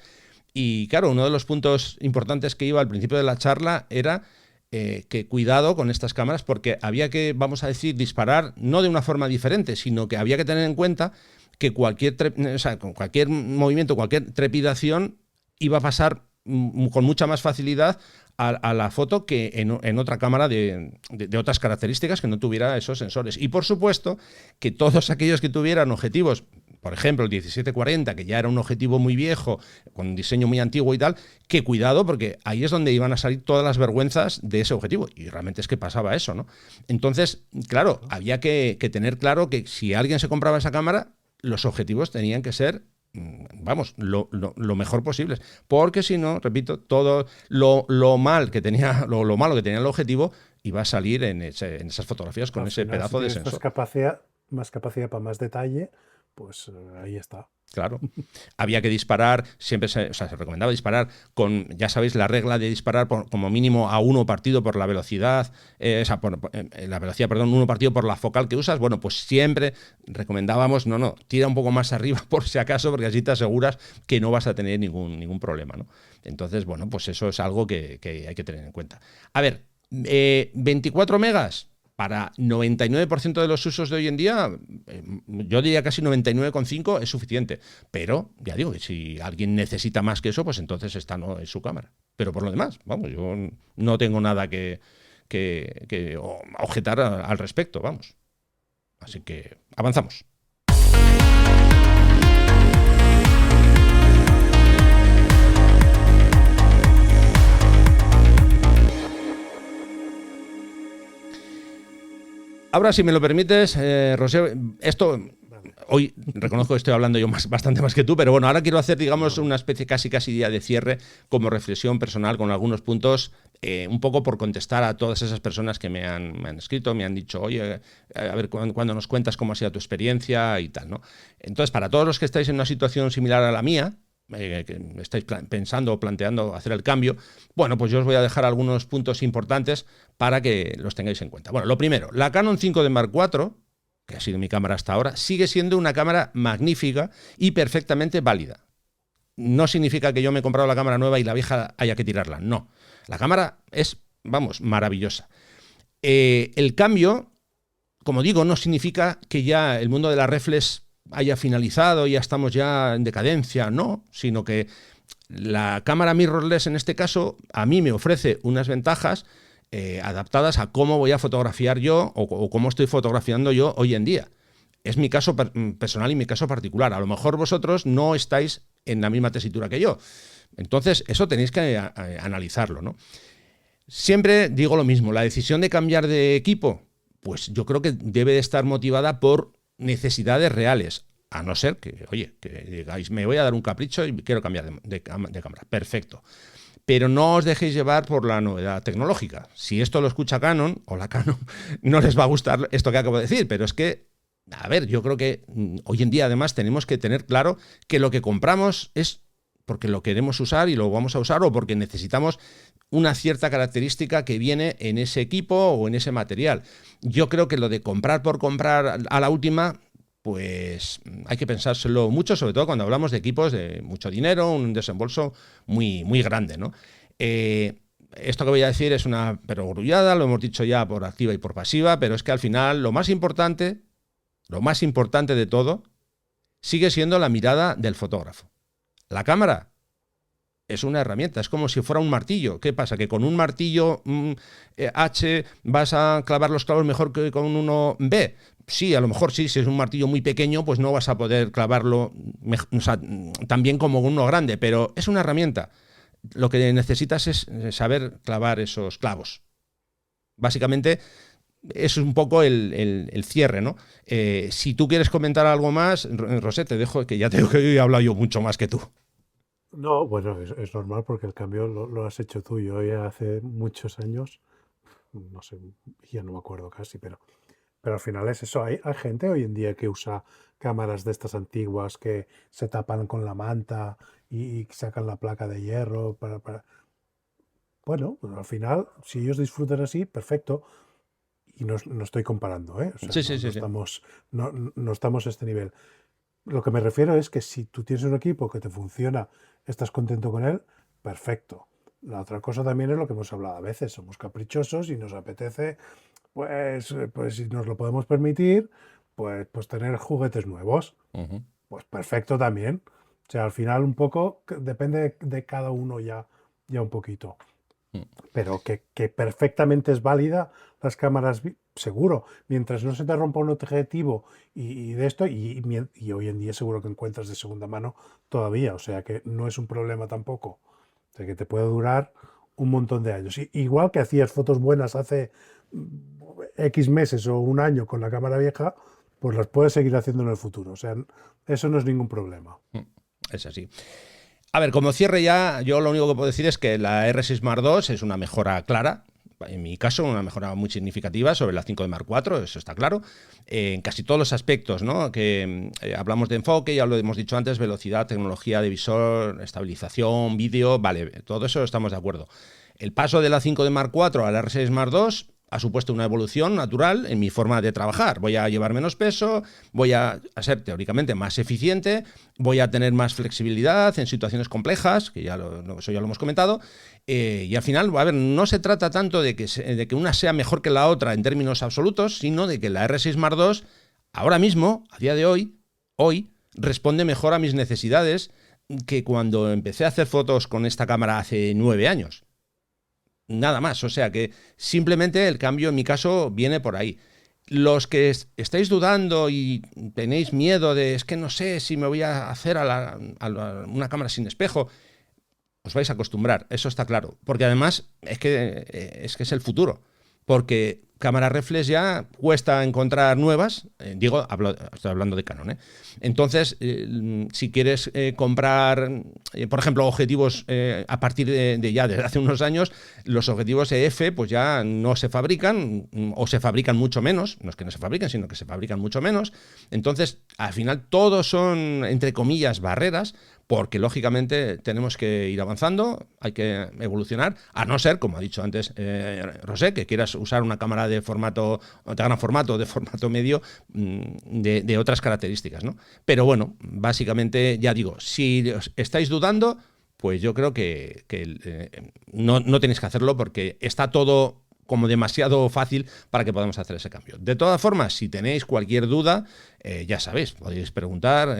[SPEAKER 1] y claro, uno de los puntos importantes que iba al principio de la charla era que cuidado con estas cámaras porque había que, vamos a decir, disparar no de una forma diferente, sino que había que tener en cuenta que con cualquier movimiento, cualquier trepidación iba a pasar con mucha más facilidad a la foto que en otra cámara de otras características que no tuviera esos sensores. Y por supuesto que todos aquellos que tuvieran objetivos, por ejemplo el 1740, que ya era un objetivo muy viejo, con un diseño muy antiguo y tal, que cuidado porque ahí es donde iban a salir todas las vergüenzas de ese objetivo. Y realmente es que pasaba eso, ¿no? Entonces, claro, había que tener claro que si alguien se compraba esa cámara, los objetivos tenían que ser, vamos, lo mejor posibles, porque si no, repito, todo lo malo que tenía el objetivo iba a salir en esas fotografías con ese pedazo de sensor.
[SPEAKER 2] Más capacidad para más detalle, pues ahí está.
[SPEAKER 1] Claro. Había que disparar, siempre se recomendaba disparar con, ya sabéis, la regla de disparar como mínimo a 1 partido por la velocidad, uno partido por la focal que usas. Bueno, pues siempre recomendábamos, tira un poco más arriba por si acaso, porque así te aseguras que no vas a tener ningún problema, ¿no? Entonces, bueno, pues eso es algo que hay que tener en cuenta. A ver, 24 megas. Para 99% de los usos de hoy en día, yo diría casi 99,5 es suficiente. Pero, ya digo, que si alguien necesita más que eso, pues entonces esta no es su cámara. Pero por lo demás, vamos, yo no tengo nada que objetar al respecto, vamos. Así que avanzamos. Ahora, si me lo permites, Rosé, esto hoy reconozco que estoy hablando yo bastante más que tú, pero bueno, ahora quiero hacer, digamos, una especie casi día de cierre como reflexión personal con algunos puntos, un poco por contestar a todas esas personas que me han escrito, me han dicho, oye, a ver, cuando nos cuentas cómo ha sido tu experiencia y tal, ¿no? Entonces, para todos los que estáis en una situación similar a la mía, que estáis pensando o planteando hacer el cambio, bueno, pues yo os voy a dejar algunos puntos importantes para que los tengáis en cuenta. Bueno, lo primero, la Canon 5D Mark IV, que ha sido mi cámara hasta ahora, sigue siendo una cámara magnífica y perfectamente válida. No significa que yo me he comprado la cámara nueva y la vieja haya que tirarla, no. La cámara es, vamos, maravillosa. El cambio, como digo, no significa que ya el mundo de la reflex haya finalizado y ya estamos ya en decadencia, no, sino que la cámara mirrorless en este caso a mí me ofrece unas ventajas adaptadas a cómo voy a fotografiar yo o cómo estoy fotografiando yo hoy en día. Es mi caso personal y mi caso particular. A lo mejor vosotros no estáis en la misma tesitura que yo. Entonces, eso tenéis que analizarlo, ¿no? Siempre digo lo mismo, la decisión de cambiar de equipo, pues yo creo que debe de estar motivada por necesidades reales, a no ser que, oye, que digáis, me voy a dar un capricho y quiero cambiar de cámara. Perfecto. Pero no os dejéis llevar por la novedad tecnológica. Si esto lo escucha Canon o la Canon, no les va a gustar esto que acabo de decir, pero es que, a ver, yo creo que hoy en día además tenemos que tener claro que lo que compramos es porque lo queremos usar y lo vamos a usar o porque necesitamos una cierta característica que viene en ese equipo o en ese material. Yo creo que lo de comprar por comprar a la última, pues hay que pensárselo mucho, sobre todo cuando hablamos de equipos de mucho dinero, un desembolso muy, muy grande, ¿no? Esto que voy a decir es una perogrullada, lo hemos dicho ya por activa y por pasiva, pero es que al final lo más importante de todo, sigue siendo la mirada del fotógrafo. La cámara es una herramienta, es como si fuera un martillo. ¿Qué pasa? ¿Que con un martillo H vas a clavar los clavos mejor que con uno B? Sí, a lo mejor sí, si es un martillo muy pequeño, pues no vas a poder clavarlo tan bien como uno grande, pero es una herramienta. Lo que necesitas es saber clavar esos clavos. Básicamente, es un poco el cierre, ¿no? Si tú quieres comentar algo más, Rosé, te dejo, que ya te digo que he hablado yo mucho más que tú.
[SPEAKER 2] No, bueno, es normal porque el cambio lo has hecho tú. Yo ya hace muchos años, no sé, ya no me acuerdo casi, pero al final es eso. Hay gente hoy en día que usa cámaras de estas antiguas que se tapan con la manta y sacan la placa de hierro Bueno, pues al final, si ellos disfrutan así, perfecto. Y no estoy comparando, ¿eh? O sea,
[SPEAKER 1] Sí, sí, sí, sí.
[SPEAKER 2] no estamos a este nivel. Lo que me refiero es que si tú tienes un equipo que te funciona, estás contento con él, perfecto. La otra cosa también es lo que hemos hablado a veces, somos caprichosos y nos apetece, pues si nos lo podemos permitir, pues tener juguetes nuevos.
[SPEAKER 1] Uh-huh.
[SPEAKER 2] Pues perfecto también. O sea, al final un poco depende de cada uno ya un poquito. Pero que perfectamente es válida las cámaras, seguro, mientras no se te rompa un objetivo y de esto, y hoy en día seguro que encuentras de segunda mano todavía, o sea que no es un problema tampoco, o sea que te puede durar un montón de años. Igual que hacías fotos buenas hace X meses o un año con la cámara vieja, pues las puedes seguir haciendo en el futuro, o sea, eso no es ningún problema.
[SPEAKER 1] Es así. A ver, como cierre ya, yo lo único que puedo decir es que la R6 Mark II es una mejora clara, en mi caso, una mejora muy significativa sobre la 5D Mark IV, eso está claro, en casi todos los aspectos, ¿no? Que hablamos de enfoque, ya lo hemos dicho antes, velocidad, tecnología de visor, estabilización, vídeo, vale, todo eso estamos de acuerdo. El paso de la 5D Mark IV a la R6 Mark II ha supuesto una evolución natural en mi forma de trabajar. Voy a llevar menos peso, voy a ser teóricamente más eficiente, voy a tener más flexibilidad en situaciones complejas, que eso ya lo hemos comentado, y al final, a ver, no se trata tanto de que una sea mejor que la otra en términos absolutos, sino de que la R6 Mark II, ahora mismo, a día de hoy, responde mejor a mis necesidades que cuando empecé a hacer fotos con esta cámara hace 9 años. Nada más, o sea que simplemente el cambio en mi caso viene por ahí. Los que estáis dudando y tenéis miedo de es que no sé si me voy a hacer una cámara sin espejo, os vais a acostumbrar, eso está claro. Porque además es que es el futuro. Porque cámaras reflex ya cuesta encontrar nuevas, estoy hablando de Canon, ¿eh? Entonces, si quieres comprar, por ejemplo, objetivos a partir ya desde hace unos años, los objetivos EF pues ya no se fabrican o se fabrican mucho menos, no es que no se fabriquen, sino que se fabrican mucho menos. Entonces, al final, todos son, entre comillas, barreras, porque lógicamente tenemos que ir avanzando, hay que evolucionar, a no ser, como ha dicho antes Rosé, que quieras usar una cámara de formato, de gran formato, de formato medio, de otras características, ¿no? Pero bueno, básicamente, ya digo, si estáis dudando, pues yo creo que no tenéis que hacerlo porque está todo como demasiado fácil para que podamos hacer ese cambio. De todas formas, si tenéis cualquier duda, ya sabéis, podéis preguntar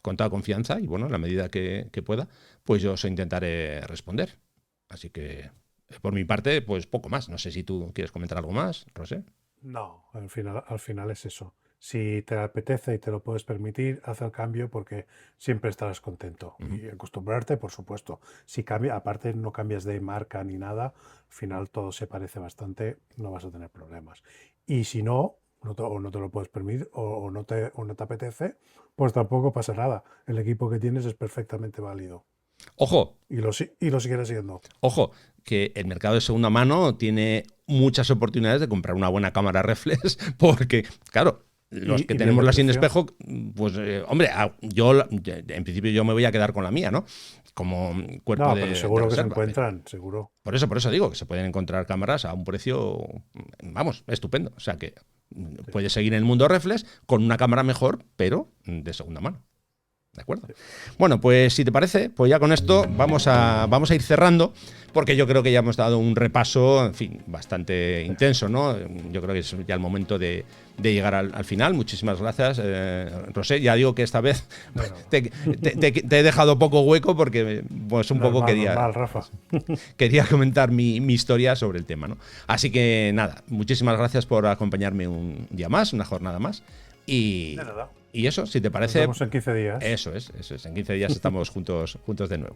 [SPEAKER 1] con toda confianza y bueno, en la medida que pueda, pues yo os intentaré responder. Así que, por mi parte, pues poco más. No sé si tú quieres comentar algo más, Rosé.
[SPEAKER 2] No, al final es eso. Si te apetece y te lo puedes permitir, haz el cambio porque siempre estarás contento.
[SPEAKER 1] Uh-huh.
[SPEAKER 2] Y acostumbrarte, por supuesto. Si cambia, aparte no cambias de marca ni nada, al final todo se parece bastante, no vas a tener problemas. Y si no, o no te lo puedes permitir o no te apetece, pues tampoco pasa nada. El equipo que tienes es perfectamente válido.
[SPEAKER 1] Ojo,
[SPEAKER 2] Y lo seguirá siendo.
[SPEAKER 1] Ojo, que el mercado de segunda mano tiene muchas oportunidades de comprar una buena cámara reflex porque, claro, los que
[SPEAKER 2] Y bien
[SPEAKER 1] tenemos
[SPEAKER 2] de
[SPEAKER 1] la sin
[SPEAKER 2] precio.
[SPEAKER 1] espejo, pues, hombre, en principio yo me voy a quedar con la mía, ¿no? Como cuerpo
[SPEAKER 2] No, pero
[SPEAKER 1] de
[SPEAKER 2] seguro que se
[SPEAKER 1] reserva.
[SPEAKER 2] encuentran, seguro.
[SPEAKER 1] Por eso digo que se pueden encontrar cámaras a un precio, vamos, estupendo. O sea que Puedes seguir en el mundo reflex con una cámara mejor, pero de segunda mano. ¿De acuerdo? Bueno, pues si te parece, pues ya con esto vamos a ir cerrando, porque yo creo que ya hemos dado un repaso, en fin, bastante intenso, ¿no? Yo creo que es ya el momento de llegar al final. Muchísimas gracias, Rosé. Ya digo que esta vez te he dejado poco hueco porque pues poco quería comentar mi historia sobre el tema, ¿no? Así que nada, muchísimas gracias por acompañarme un día más, una jornada más. Y eso, si te parece...
[SPEAKER 2] Nos vemos en 15 días.
[SPEAKER 1] Eso es. En 15 días estamos juntos de nuevo.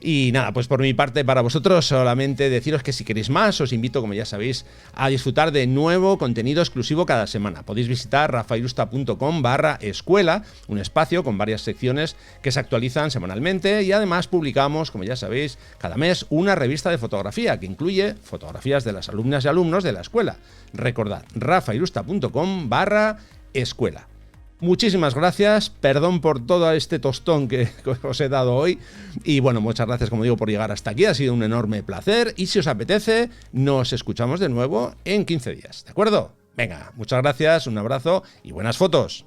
[SPEAKER 1] Y nada, pues por mi parte, para vosotros, solamente deciros que si queréis más, os invito, como ya sabéis, a disfrutar de nuevo contenido exclusivo cada semana. Podéis visitar rafairusta.com/escuela, un espacio con varias secciones que se actualizan semanalmente, y además publicamos, como ya sabéis, cada mes una revista de fotografía que incluye fotografías de las alumnas y alumnos de la escuela. Recordad, rafairusta.com/escuela. Muchísimas gracias, perdón por todo este tostón que os he dado hoy, y bueno, muchas gracias, como digo, por llegar hasta aquí, ha sido un enorme placer, y si os apetece, nos escuchamos de nuevo en 15 días, ¿de acuerdo? Venga, muchas gracias, un abrazo y buenas fotos.